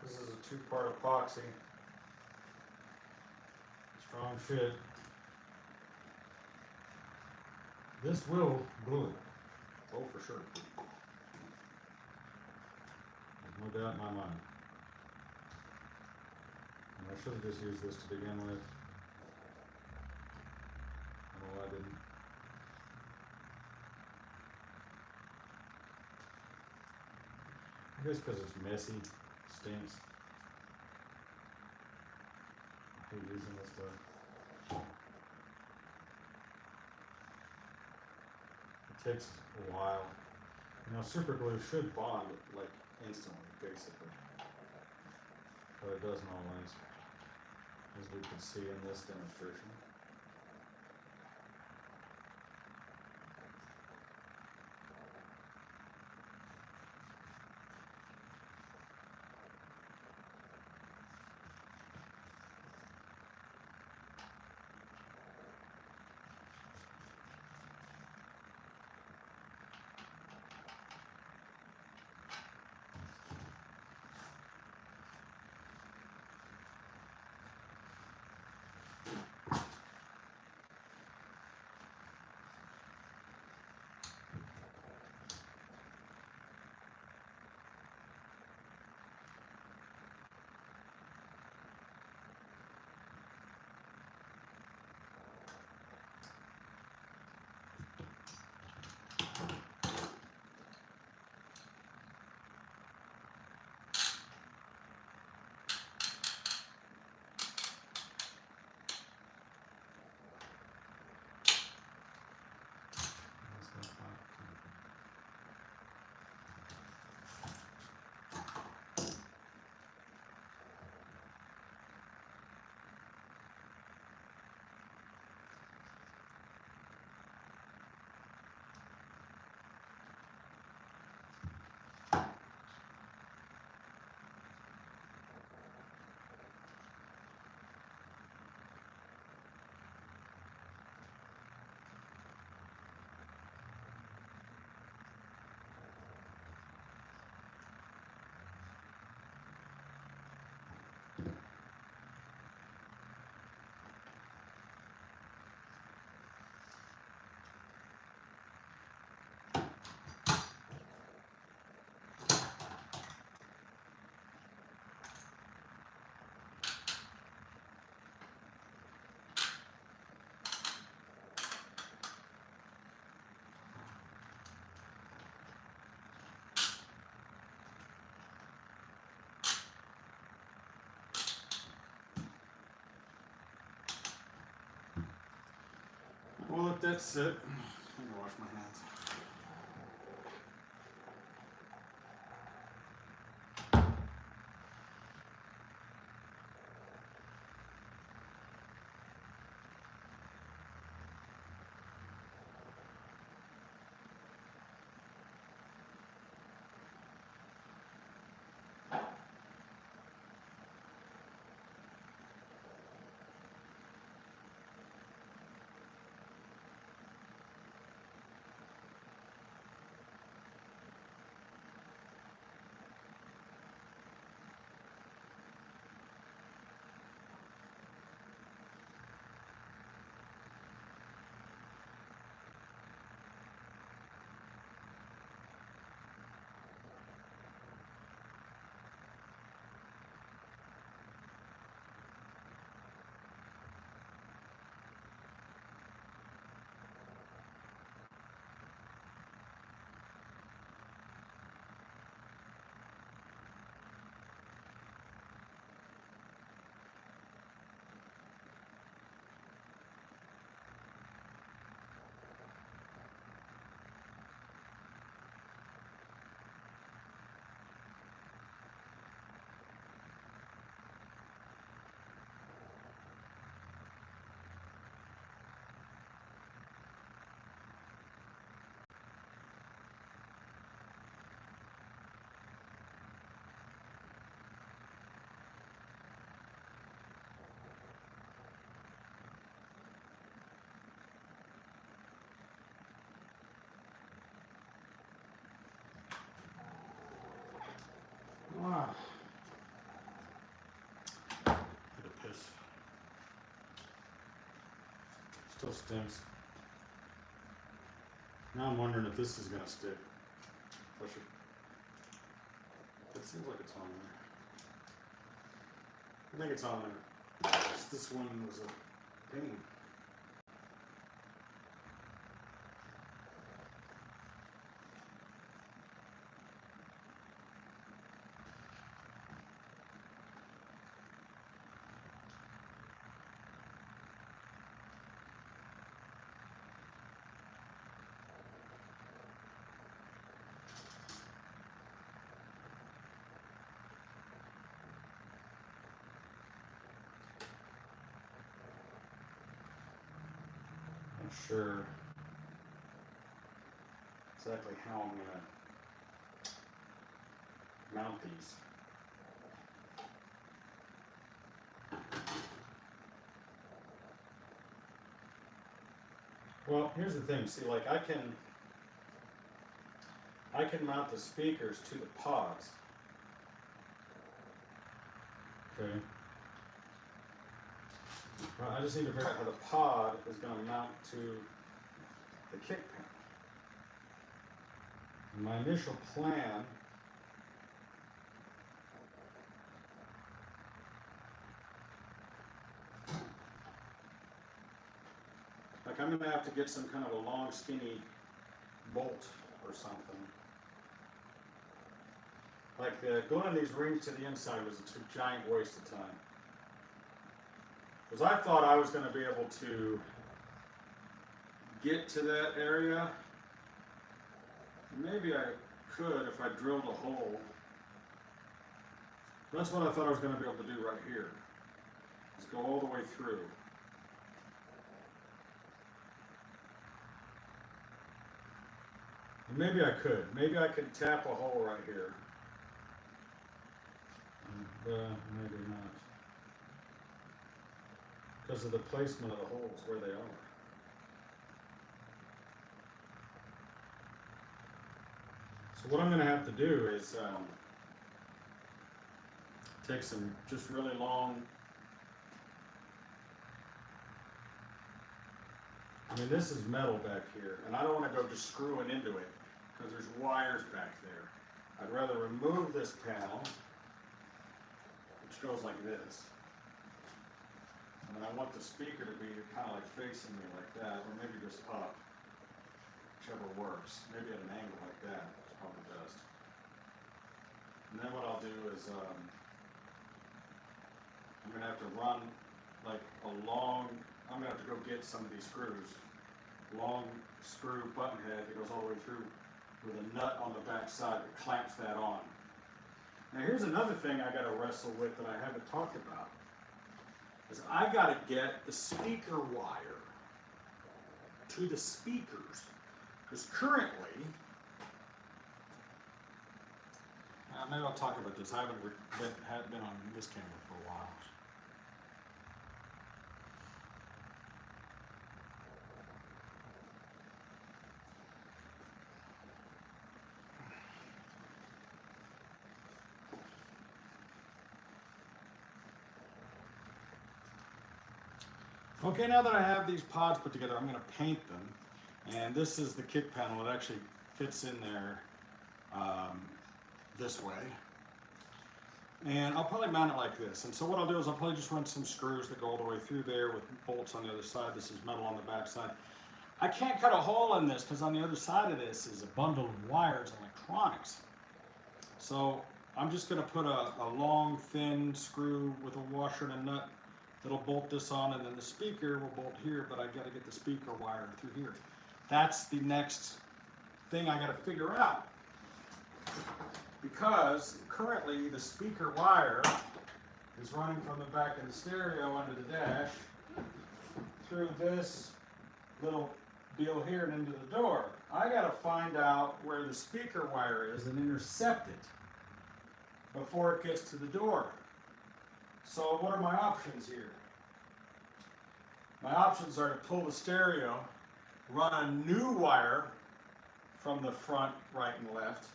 This is a two-part epoxy. Strong shit. This will glue it. Oh, for sure. There's no doubt in my mind. And I should have just used this to begin with. I don't know why I didn't. I guess because it's messy, stinks. I hate using this stuff. It takes a while. You know, super glue should bond like instantly, basically. But it doesn't always, as we could see in this demonstration. We'll let that sit. I'm gonna wash my hands. still stinks. Now I'm wondering if this is gonna stick. I should. It seems like it's on there. I think it's on there. This one was a pain. Sure exactly how I'm going to mount these. Well, here's the thing. See, like I can mount the speakers to the pods. Okay. Well, I just need to figure out how the pod is going to mount to the kick panel. My initial plan like I'm going to have to get some kind of a long skinny bolt or something. Like gluing these rings to the inside was a giant waste of time. Because I thought I was going to be able to get to that area. Maybe I could if I drilled a hole. That's what I thought I was going to be able to do right here. Is go all the way through. And maybe I could. Maybe I could tap a hole right here. Maybe not. Because of the placement of the holes where they are. So what I'm going to have to do is take some just really long, I mean this is metal back here, and I don't want to go just screwing into it because there's wires back there. I'd rather remove this panel, which goes like this. And I want the speaker to be kind of like facing me like that, or maybe just up, whichever works. Maybe at an angle like that is probably best. And then what I'll do is I'm going to have to run like a long, I'm going to have to go get some of these screws. Long screw button head that goes all the way through with a nut on the back side that clamps that on. Now here's another thing I got to wrestle with that I haven't talked about. Is I got to get the speaker wire to the speakers. Because currently, maybe I'll talk about this. I haven't been on this camera for a while. Okay, now that I have these pods put together, I'm going to paint them. And this is the kick panel. It actually fits in there this way. And I'll probably mount it like this. And so what I'll do is I'll probably just run some screws that go all the way through there with bolts on the other side. This is metal on the back side. I can't cut a hole in this because on the other side of this is a bundle of wires and electronics. So I'm just going to put a long, thin screw with a washer and a nut that'll bolt this on, and then the speaker will bolt here, but I got to get the speaker wired through here. That's the next thing I got to figure out. Because currently the speaker wire is running from the back of the stereo under the dash through this little deal here and into the door. I got to find out where the speaker wire is and intercept it before it gets to the door. So what are my options here? My options are to pull the stereo, run a new wire from the front, right and left,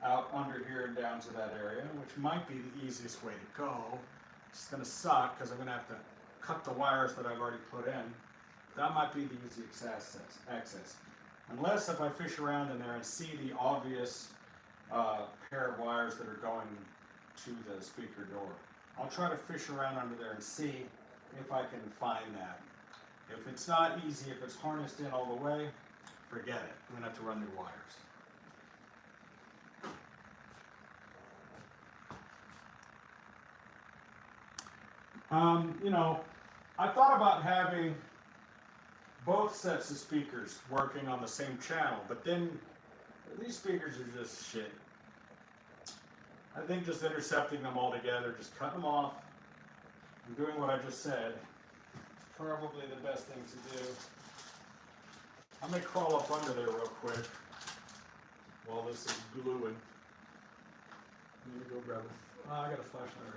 out under here and down to that area, which might be the easiest way to go. It's going to suck because I'm going to have to cut the wires that I've already put in. That might be the easiest access. Unless if I fish around in there and see the obvious pair of wires that are going to the speaker door. I'll try to fish around under there and see if I can find that. If it's not easy, if it's harnessed in all the way, forget it. I'm going to have to run new wires. You know, I thought about having both sets of speakers working on the same channel, but then these speakers are just shit. I think just intercepting them all together, just cutting them off, and doing what I just said, is probably the best thing to do. I may crawl up under there real quick while this is gluing. Let me go grab a, I got a flashlight right here.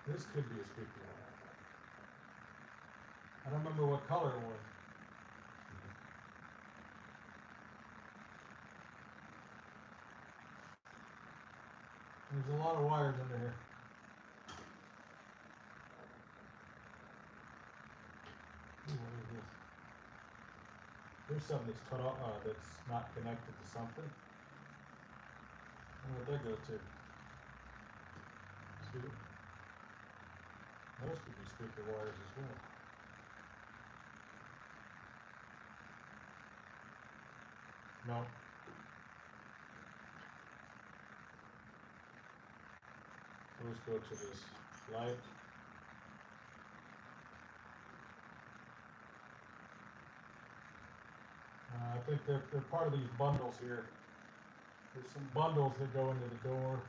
This could be a speaker. I don't remember what color it was. There's a lot of wires under here. Ooh, what is this? There's something that's cut off, that's not connected to something. Where'd that go to? See? Those could be speaker wires as well. No. Those go to this light. I think they're part of these bundles here. There's some bundles that go into the door.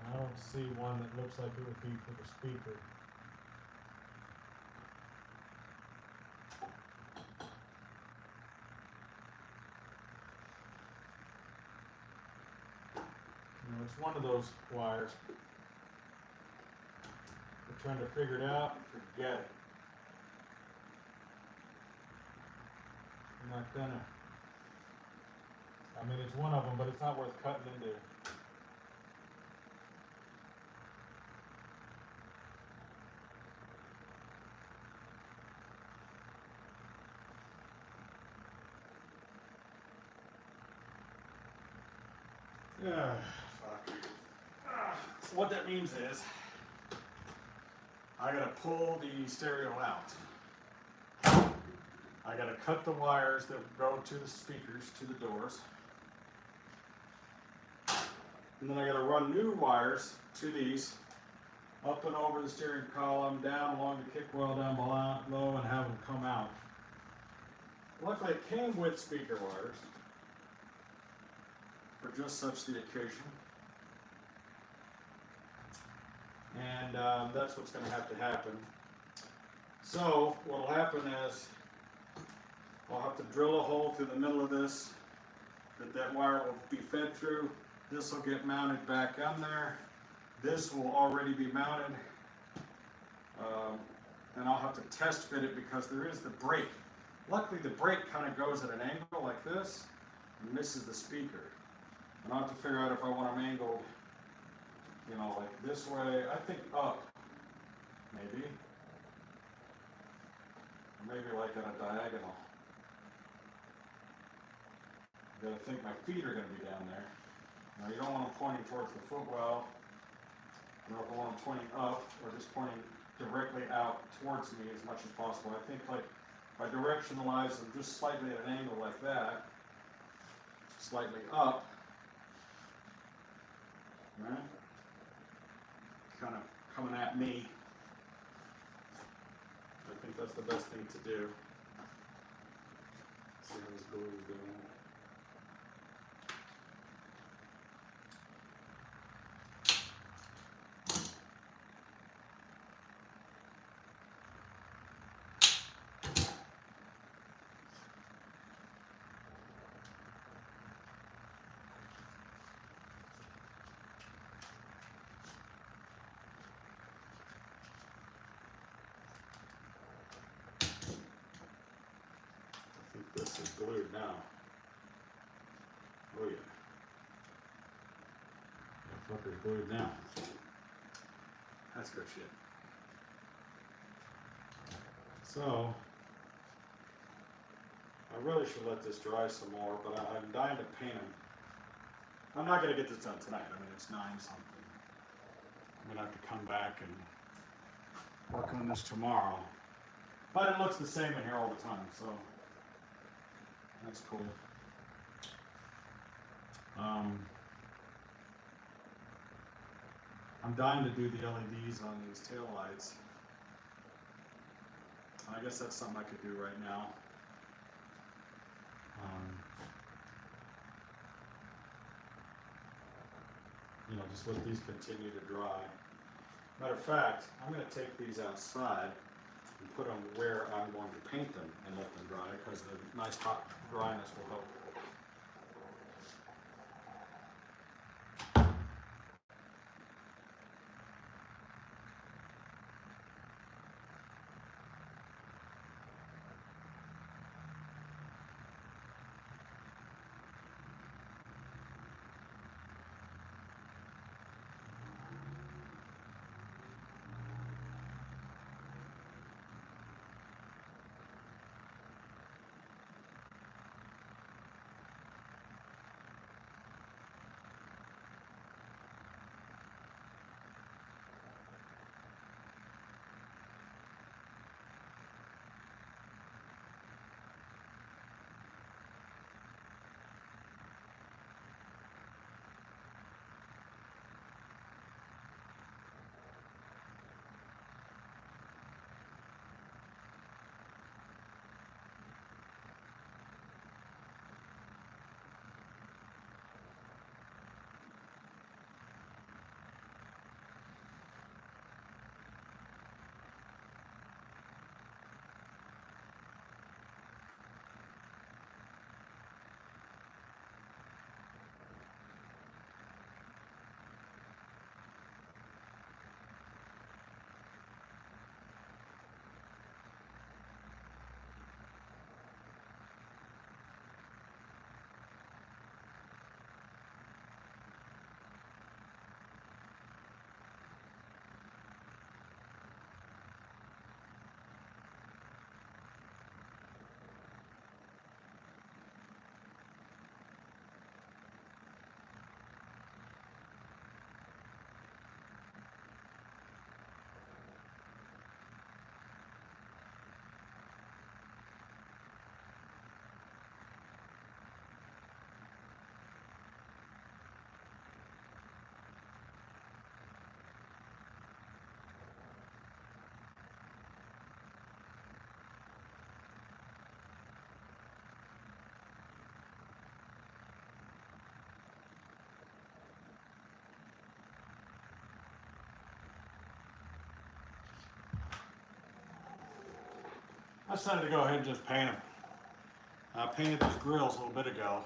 I don't see one that looks like it would be for the speaker. You know, it's one of those wires. We're trying to figure it out, forget it. I'm not gonna. I mean, it's one of them, but it's not worth cutting into. Yeah, fuck. So what that means is, I gotta pull the stereo out. I gotta cut the wires that go to the speakers, to the doors. And then I gotta run new wires to these, up and over the steering column, down along the kick well down below, and have them come out. Luckily it came with speaker wires, for just such the occasion. And that's what's going to happen. So what will happen is I'll have to drill a hole through the middle of this that wire will be fed through. This will get mounted back on there. This will already be mounted. And I'll have to test fit it because there is the brake. Luckily the brake kind of goes at an angle like this and misses the speaker. And I'll have to figure out if I want them angled, you know, like this way. I think up, maybe. Or maybe like at a diagonal. I gotta think my feet are gonna be down there. Now you don't want them pointing towards the footwell. You know, if I want them pointing up or just pointing directly out towards me as much as possible. I think like if I directionalize them just slightly at an angle like that, slightly up, right? Kind of coming at me. I think that's the best thing to do. Let's see how this glue is doing. is glued now. Oh yeah. That fucker's glued now. That's good shit. So, I really should let this dry some more, but I'm dying to paint them. I'm not going to get this done tonight. I mean, it's 9 something. I'm going to have to come back and work on this tomorrow. But it looks the same in here all the time, so that's cool. I'm dying to do the LEDs on these taillights. I guess that's something I could do right now. You know, just let these continue to dry. Matter of fact, I'm going to take these outside and put them where I'm going to paint them and let them dry, because the nice hot dryness will help. I decided to go ahead and just paint them. I painted these grills a little bit ago.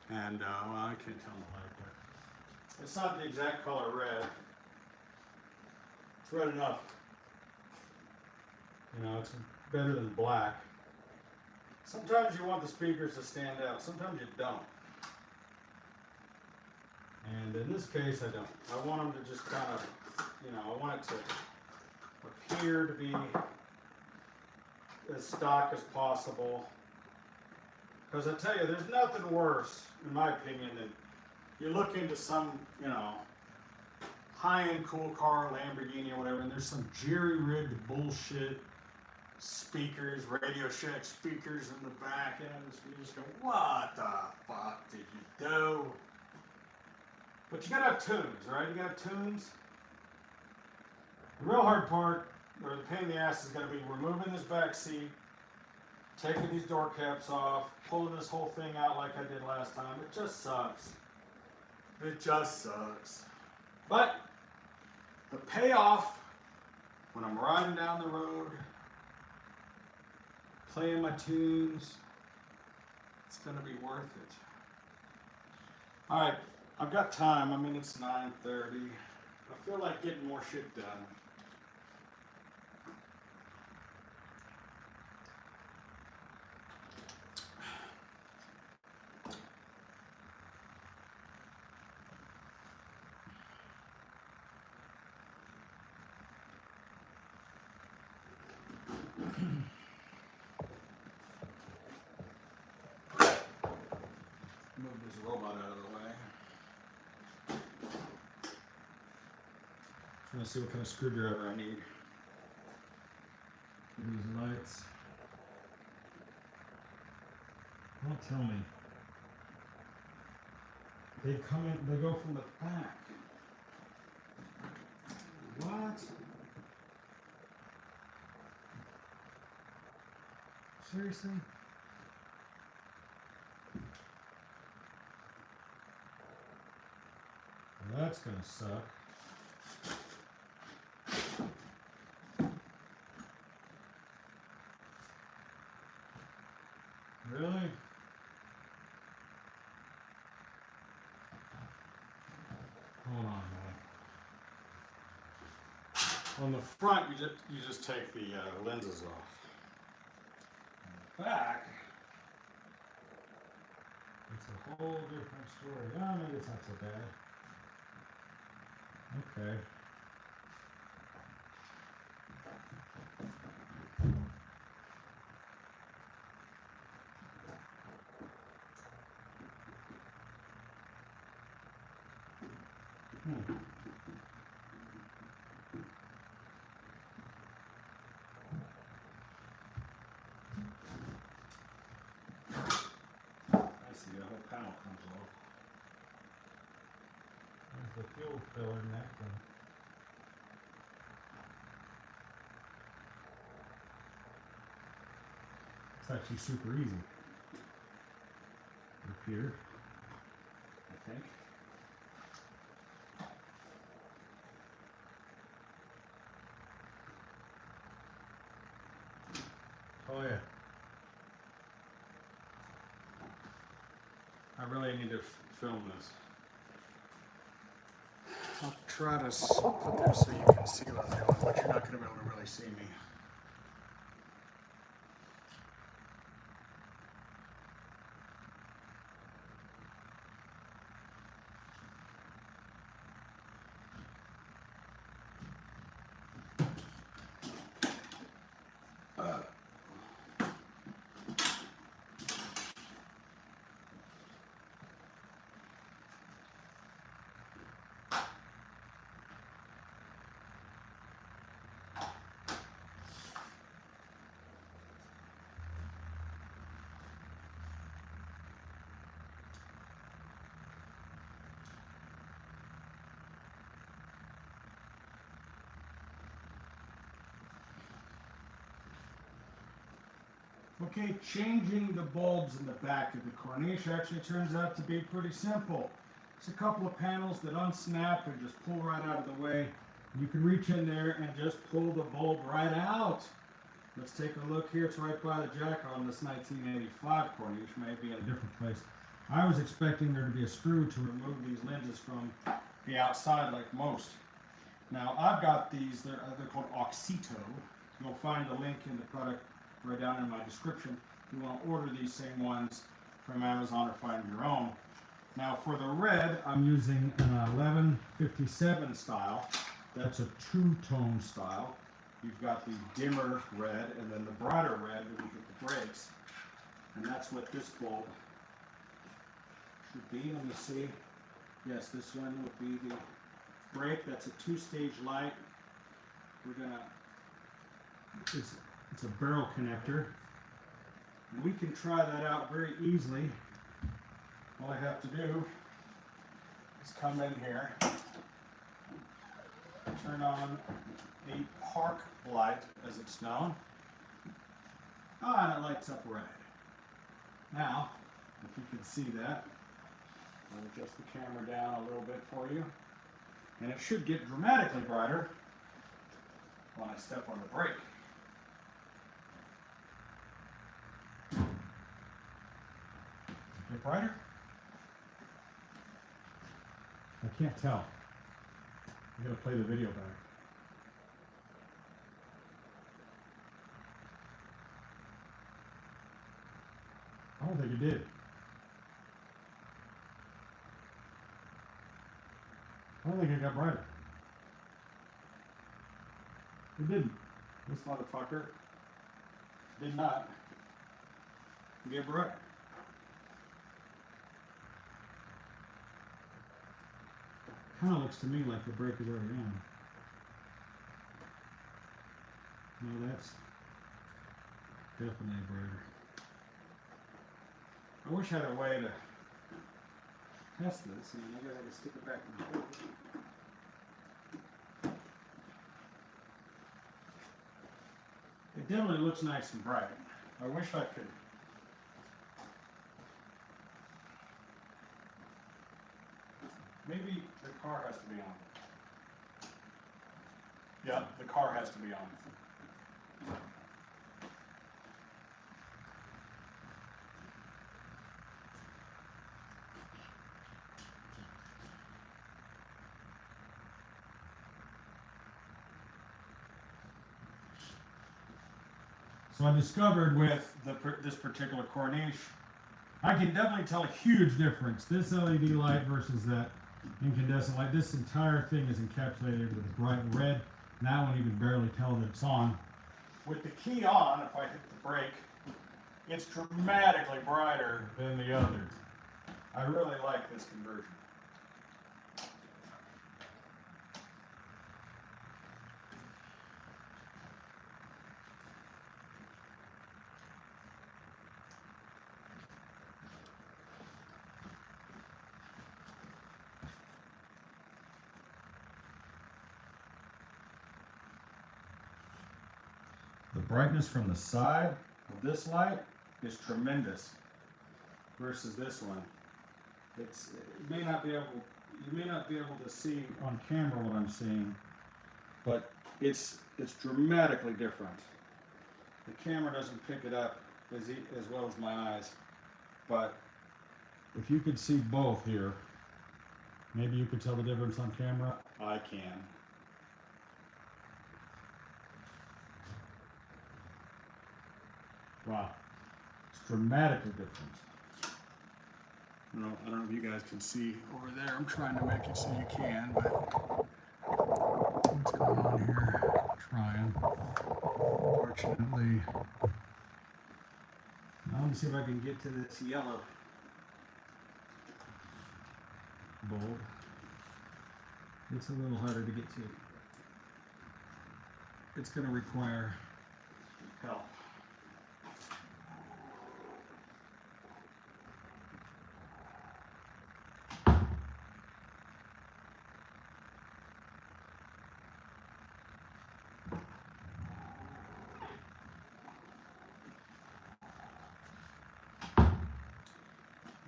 And, well, I can't tell in the light, but it's not the exact color red. It's red enough. You know, it's better than black. Sometimes you want the speakers to stand out, sometimes you don't. And in this case, I don't. I want them to just kind of, you know, I want it to appear to be as stock as possible. Because I tell you, there's nothing worse, in my opinion, than you look into some, you know, high-end cool car, Lamborghini or whatever, and there's some jerry-rigged bullshit speakers, Radio Shack speakers in the back end, and you just go, what the fuck did you do? But you gotta have tunes, right? You gotta have tunes. The real hard part, or the pain in the ass, is gonna be removing this back seat, taking these door caps off, pulling this whole thing out like I did last time. It just sucks. It just sucks. But the payoff, when I'm riding down the road, playing my tunes, it's gonna be worth it. All right, I've got time. I mean, it's 9:30. I feel like getting more shit done. Trying to see what kind of screwdriver I need for these lights. Don't tell me. They come in, they go from the back. What? Seriously? Well, that's gonna suck. Really? Hold on, man. On the front, you just take the lenses off. On the back, it's a whole different story. Oh, maybe it's not so bad. Okay. I see, the whole panel comes off. There's the fuel filler neck. It's actually super easy. Up here, I think. Oh yeah. I really need to film this. I'll try to put this so you can see what I'm doing, but you're not going to be able to really see me. Okay, changing the bulbs in the back of the Corniche actually turns out to be pretty simple. It's a couple of panels that unsnap and just pull right out of the way. You can reach in there and just pull the bulb right out. Let's take a look here. It's right by the jack on this 1985 Corniche, maybe in a different place. I was expecting there to be a screw to remove these lenses from the outside like most. Now I've got these, they're called Oxito. You'll find a link in the product right down in my description. You want to order these same ones from Amazon or find your own. Now for the red, I'm using an 1157 style. That's a two-tone style. You've got the dimmer red and then the brighter red when you get the breaks. And that's what this bulb should be. Let me see. Yes, this one would be the break. That's a two-stage light. We're gonna, it's a barrel connector. And we can try that out very easily. All I have to do is come in here, turn on a park light, as it's known. And it lights up red. Now, if you can see that, I'll adjust the camera down a little bit for you. And it should get dramatically brighter when I step on the brake. Get brighter? I can't tell. I gotta play the video back. I don't think it did. I don't think it got brighter. It didn't. This motherfucker did not get brighter. Kind of looks to me like the brake is already on. No, that's definitely brighter. I wish I had a way to test this. I mean, I gotta stick it back in the hole. It definitely looks nice and bright. I wish I could. Maybe the car has to be on. Yeah, the car has to be on. So I discovered with this particular Corniche, I can definitely tell a huge difference. This LED light versus that incandescent light. This entire thing is encapsulated with a bright red. Now one you can barely tell that it's on. With the key on, if I hit the brake, it's dramatically brighter than the other. I really like this conversion. The brightness from the side of this light is tremendous versus this one. You may not be able to see on camera what I'm seeing, but it's dramatically different. The camera doesn't pick it up as well as my eyes, but if you could see both here, maybe you could tell the difference on camera. I can. Wow, it's dramatically different. I don't know if you guys can see over there. I'm trying to make it so you can, but what's going on here? Trying. Fortunately. Now let me see if I can get to this yellow bulb. It's a little harder to get to. It's going to require help.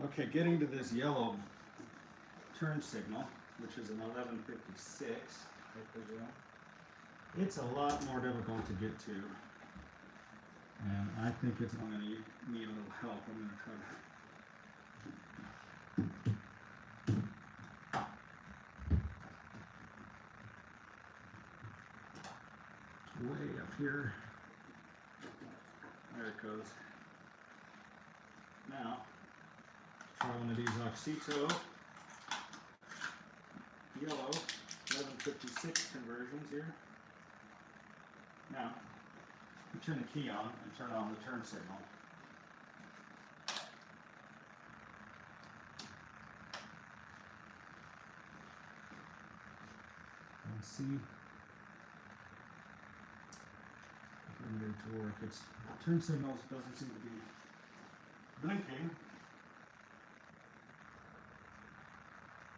Okay, getting to this yellow turn signal, which is an 1156, I presume. It's a lot more difficult to get to, and I think I'm going to need a little help. I'm going to try to way up here. There it goes. Now, try one of these Oxito yellow 1156 conversions here. Now, you turn the key on and turn on the turn signal. And see if I can get it to work. Its turn signal doesn't seem to be blinking.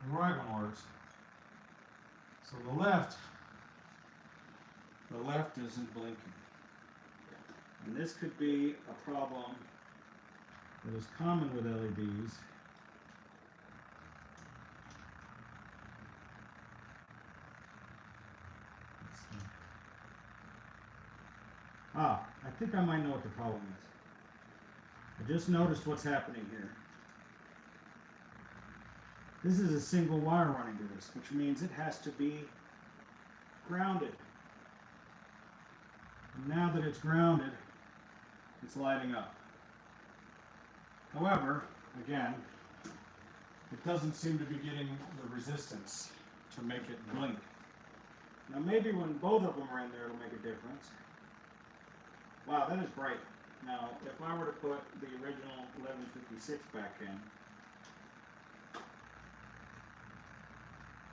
The right one works. So the left isn't blinking. And this could be a problem that is common with LEDs. I think I might know what the problem is. I just noticed what's happening here. This is a single wire running to this, which means it has to be grounded. And now that it's grounded, it's lighting up. However, again, it doesn't seem to be getting the resistance to make it blink. Now maybe when both of them are in there, it'll make a difference. Wow, that is bright. Now, if I were to put the original 1156 back in,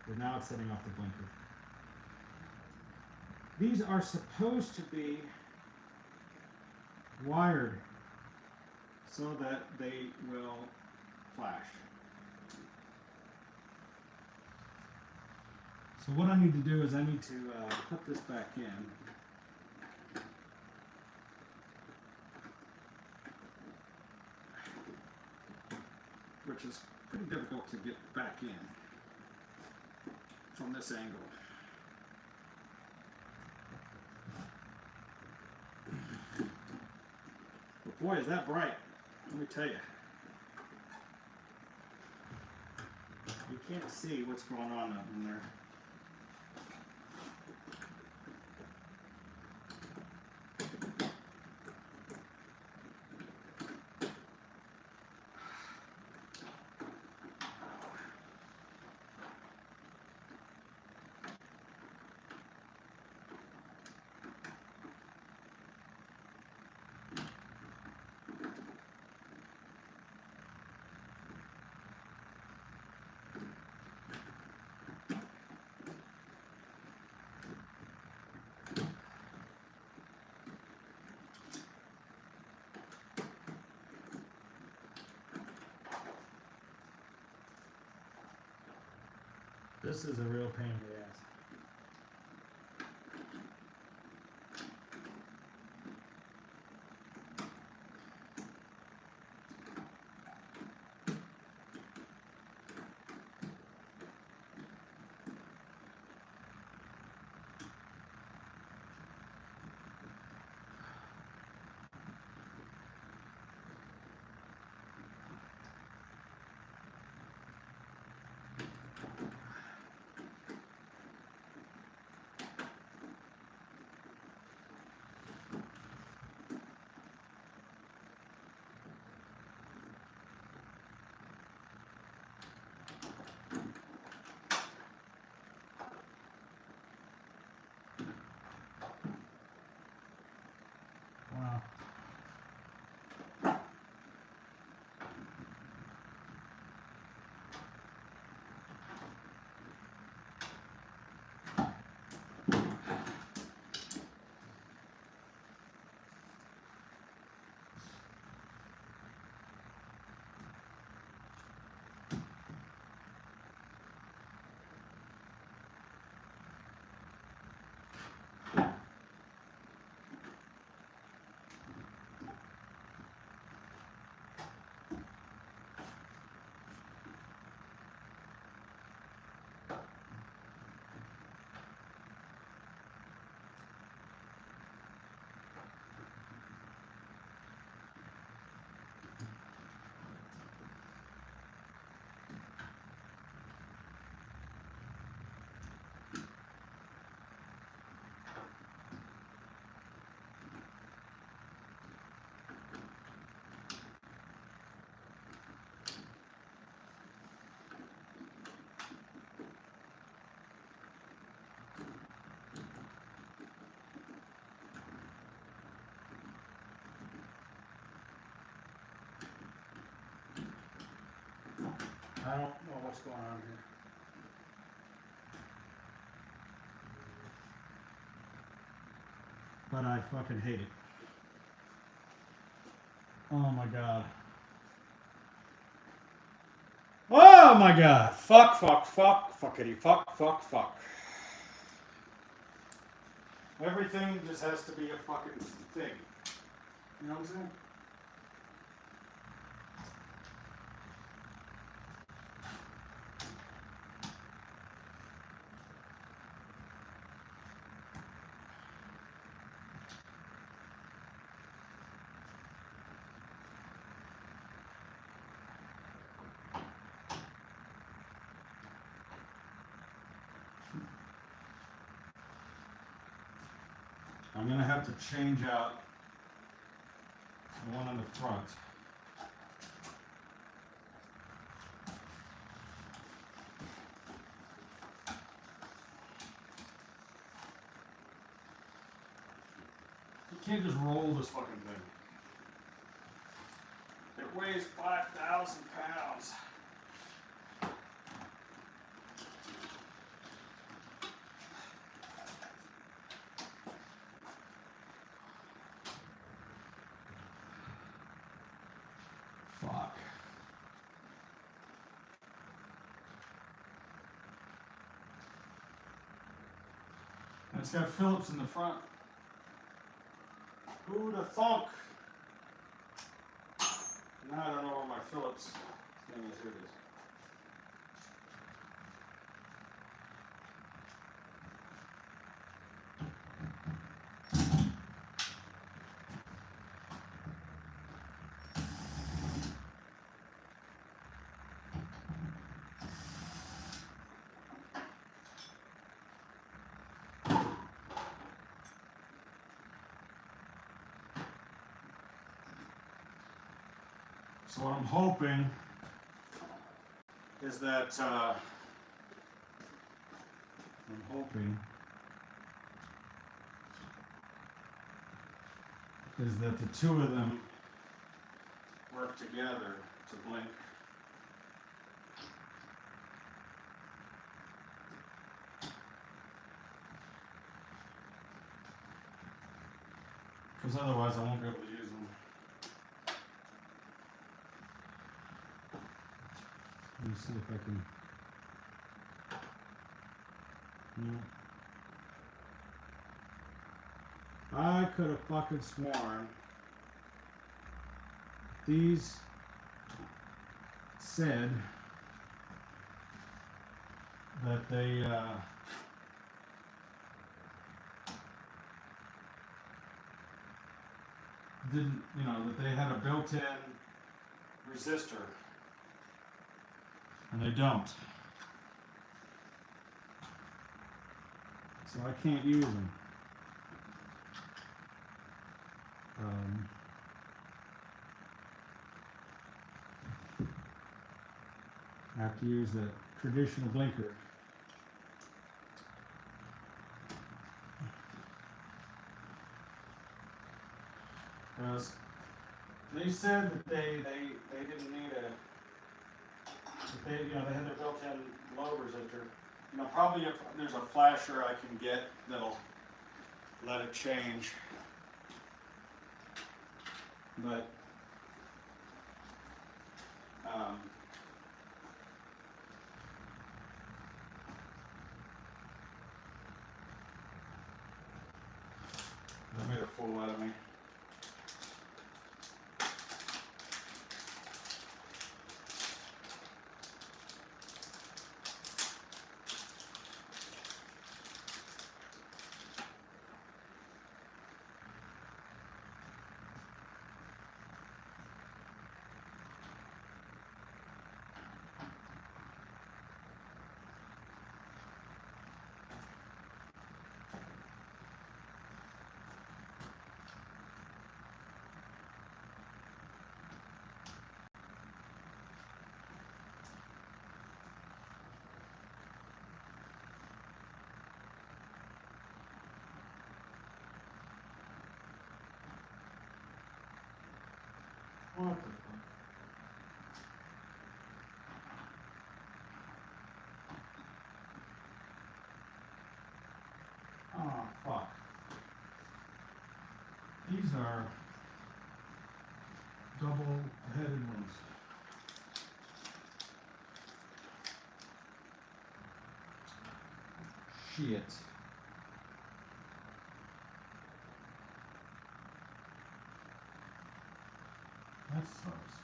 but now it's setting off the blinker. These are supposed to be wired so that they will flash. So what I need to do is I need to put this back in. Which is pretty difficult to get back in from this angle. But boy, is that bright. Let me tell you. You can't see what's going on up in there. This is a real pain in the ass. Wow. I don't know what's going on here. But I fucking hate it. Oh my god. Oh my god. Fuck, fuckity, fuck. Everything just has to be a fucking thing. You know what I'm saying? I'm going to have to change out the one on the front. You can't just roll this fucking thing. It weighs 5,000 pounds. It's got Phillips in the front. Who'd have thunk? Now I don't know where my Phillips thing is. Here it is. So what I'm hoping is that the two of them work together to blink. Because otherwise I won't be able to use them. Let me see if I can. No. I could have fucking sworn these said that they didn't, that they had a built-in resistor, and they don't. So I can't use them. I have to use the traditional blinker. Because they said that they didn't need they had their built-in low resistor. Probably if there's a flasher I can get that'll let it change. But they made a fool out of me. What the fuck? Oh, fuck. These are double-headed ones. Shit. That sucks.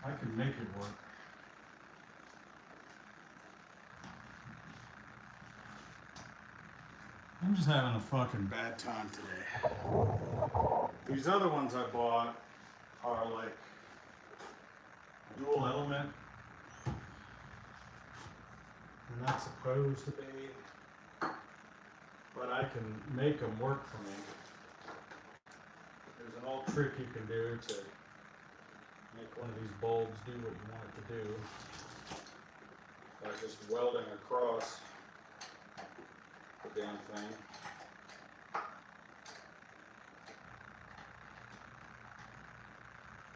I could make it work. I'm just having a fucking bad time today. These other ones I bought are like dual element. They're not supposed to be, but I can make them work for me. There's an old trick you can do to make one of these bulbs do what you want it to do by just welding across the damn thing.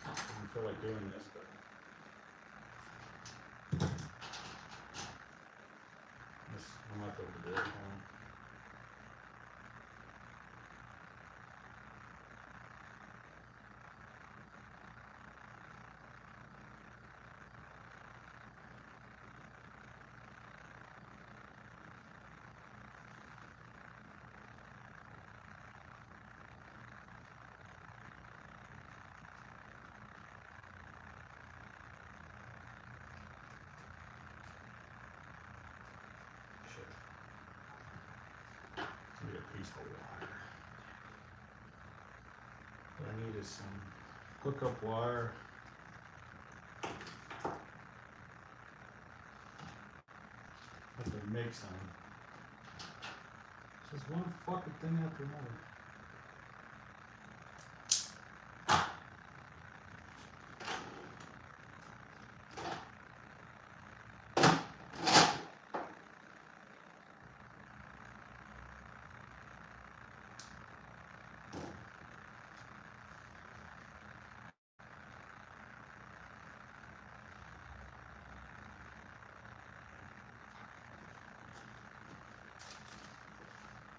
I don't feel like doing this, but I might be able to do it. Where's the wire? What I need is some hookup wire. But they make some. It's just one fucking thing after another.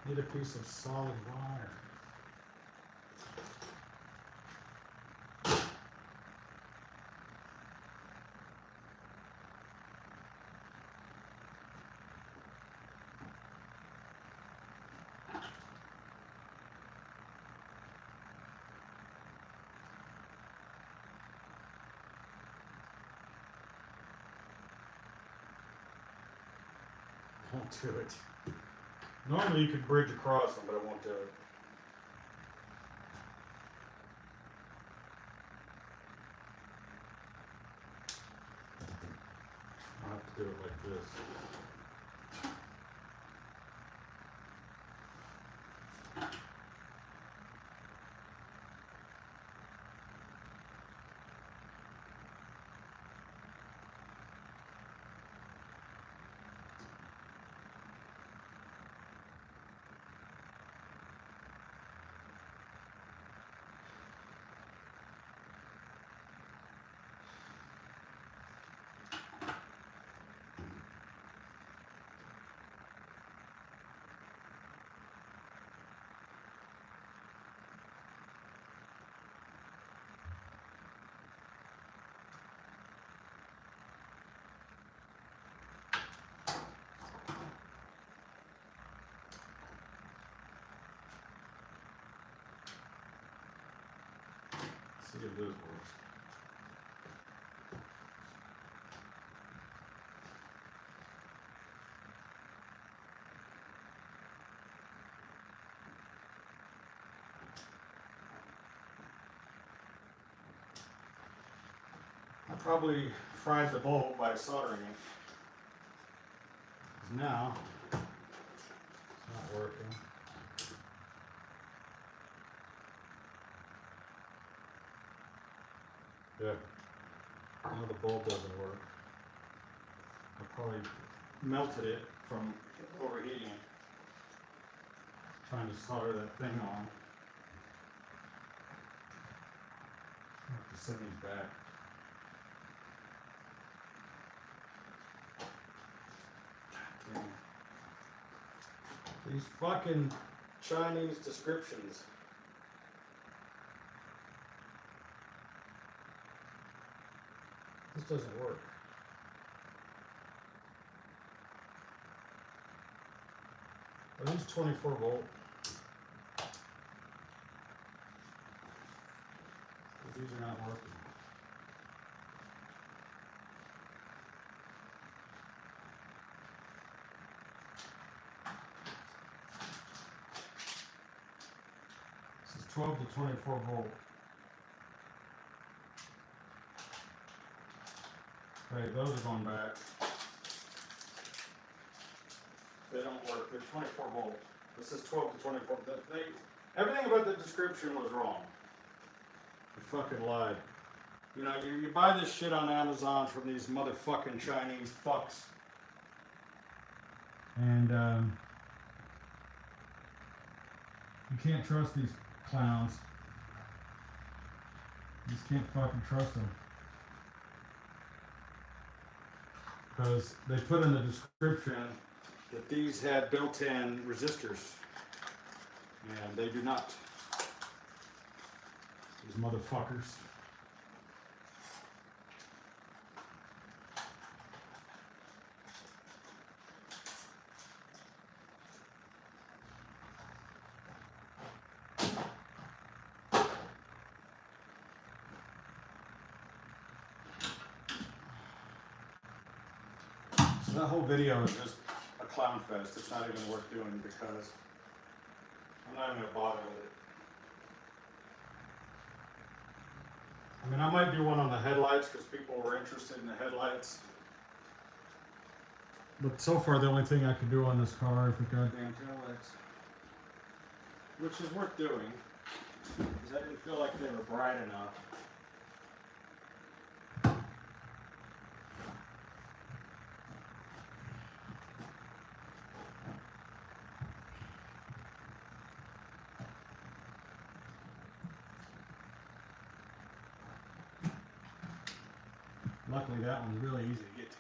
Need a piece of solid wire. Won't do it. Normally you could bridge across them, but I won't do it. I'll have to do it like this. See if this works. I probably fried the bolt by soldering it. 'Cause now it's not working. Yeah. Now the bulb doesn't work. I probably melted it from overheating it. Trying to solder that thing on. I have to send these back. God damn. These fucking Chinese descriptions. This doesn't work. Are these 24 volt? These are not working. This is 12 to 24 volt. Okay, those are going back. They don't work. They're 24 volt. This is 12 to 24. Everything about the description was wrong. They fucking lied. You know, you buy this shit on Amazon from these motherfucking Chinese fucks. And you can't trust these clowns. You just can't fucking trust them. Because they put in the description that these had built-in resistors. And they do not. These motherfuckers. So that whole video is just a clown fest. It's not even worth doing because I'm not even going to bother with it. I mean, I might do one on the headlights because people were interested in the headlights. But so far, the only thing I can do on this car is the goddamn taillights. Which is worth doing, because I didn't feel like they were bright enough. Luckily, that one's really easy to get to.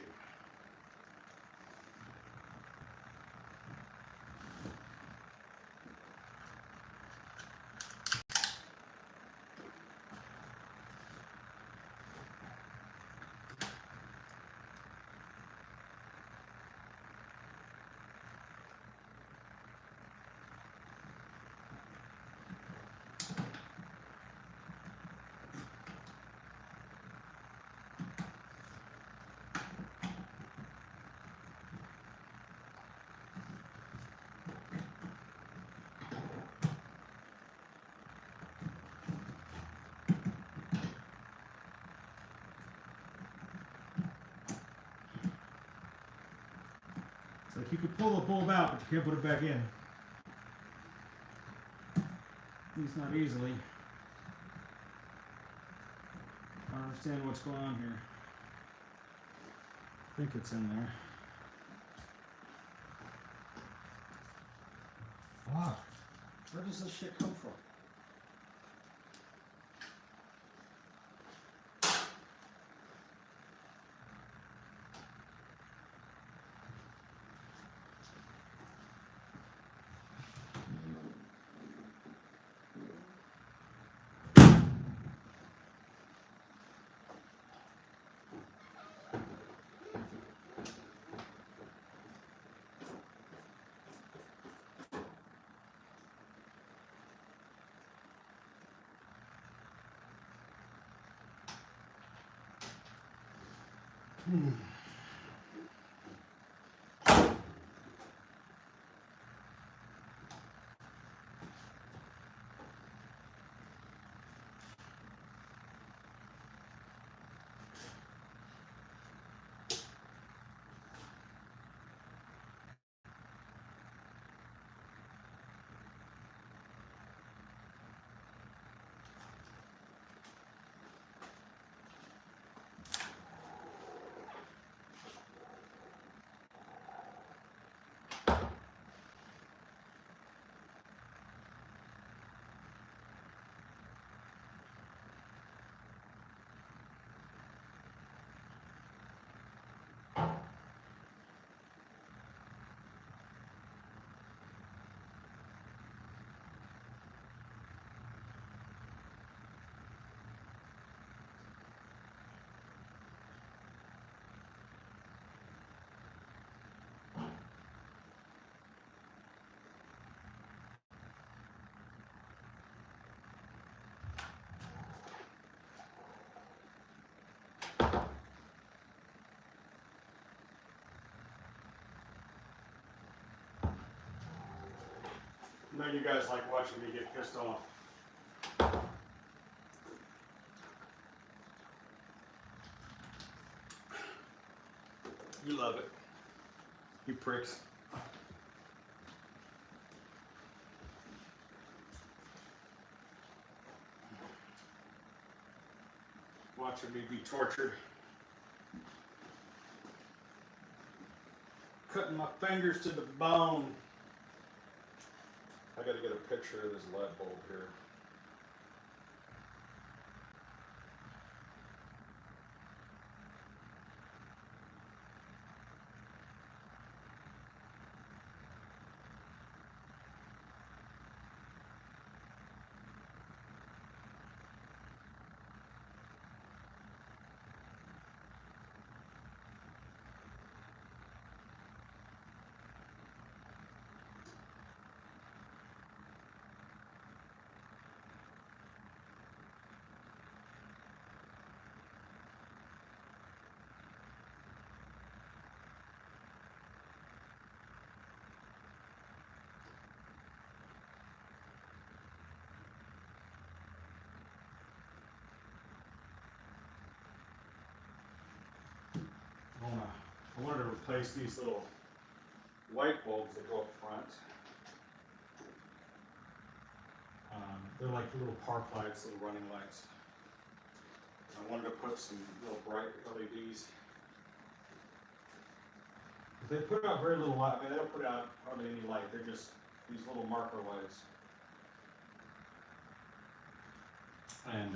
It's like you can pull the bulb out, but you can't put it back in. At least not easily. I don't understand what's going on here. I think it's in there. Wow. Where does this shit come from? I know you guys like watching me get pissed off. You love it. You pricks. Watching me be tortured. Cutting my fingers to the bone. I gotta get a picture of this lead bulb here. replace these little light bulbs that go up front. They're like little park lights, little running lights. I wanted to put some little bright LEDs. They put out very little light. I mean, they don't put out hardly any light. They're just these little marker lights. And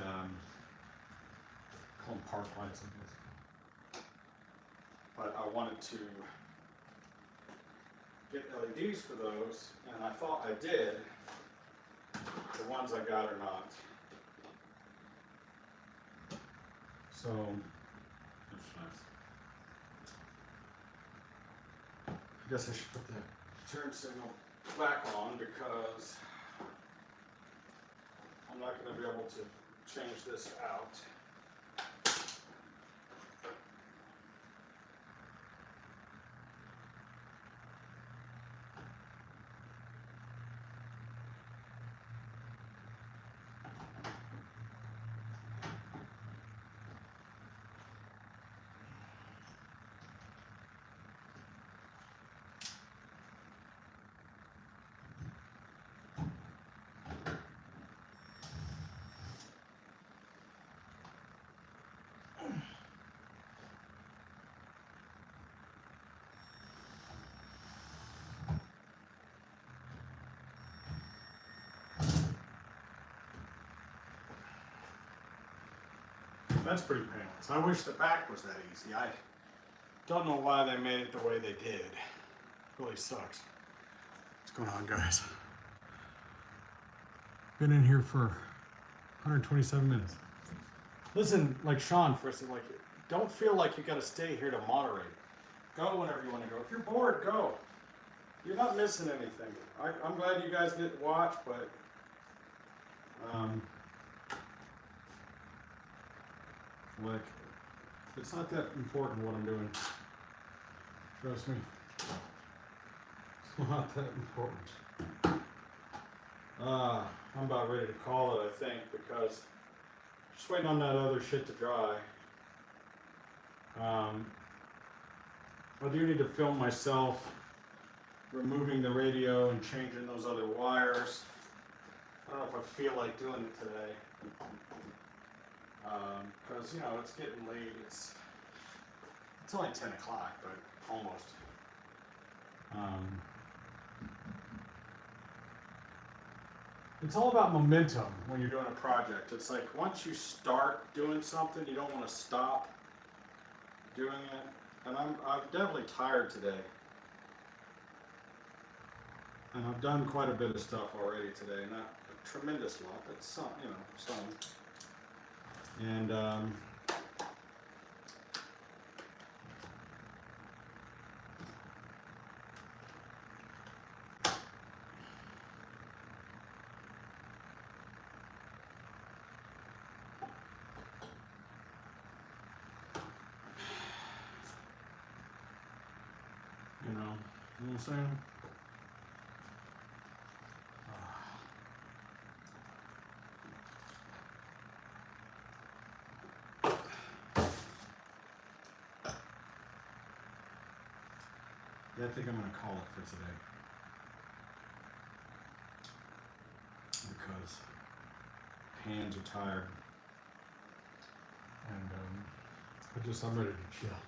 call them park lights, I guess. But I wanted to get LEDs for those, and I thought I did. The ones I got are not. So, that's nice. I guess I should put the turn signal back on because I'm not going to be able to change this out. That's pretty painless. I wish the back was that easy. I don't know why they made it the way they did. It really sucks. What's going on, guys? Been in here for 127 minutes. Listen, like Sean, for instance, like, don't feel like you gotta stay here to moderate. Go whenever you want to go. If you're bored, go. You're not missing anything. I'm glad you guys get watch, but like, it's not that important what I'm doing. Trust me. It's not that important. I'm about ready to call it, I think, because just waiting on that other shit to dry. I do need to film myself removing the radio and changing those other wires. I don't know if I feel like doing it today. Because, you know, it's getting late. It's only 10 o'clock, but almost. It's all about momentum when you're doing a project. It's like once you start doing something, you don't want to stop doing it. And I'm definitely tired today. And I've done quite a bit of stuff already today. Not a tremendous lot, but some, you know, some. And you know what I'm saying? Yeah, I think I'm going to call it for today. Because hands are tired. And I'm ready to chill.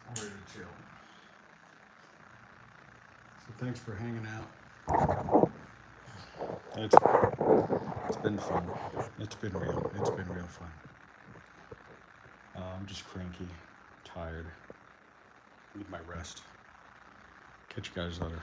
I'm ready to chill. So thanks for hanging out. It's been fun. It's been real fun. I'm just cranky, tired. Need my rest. Catch you guys later.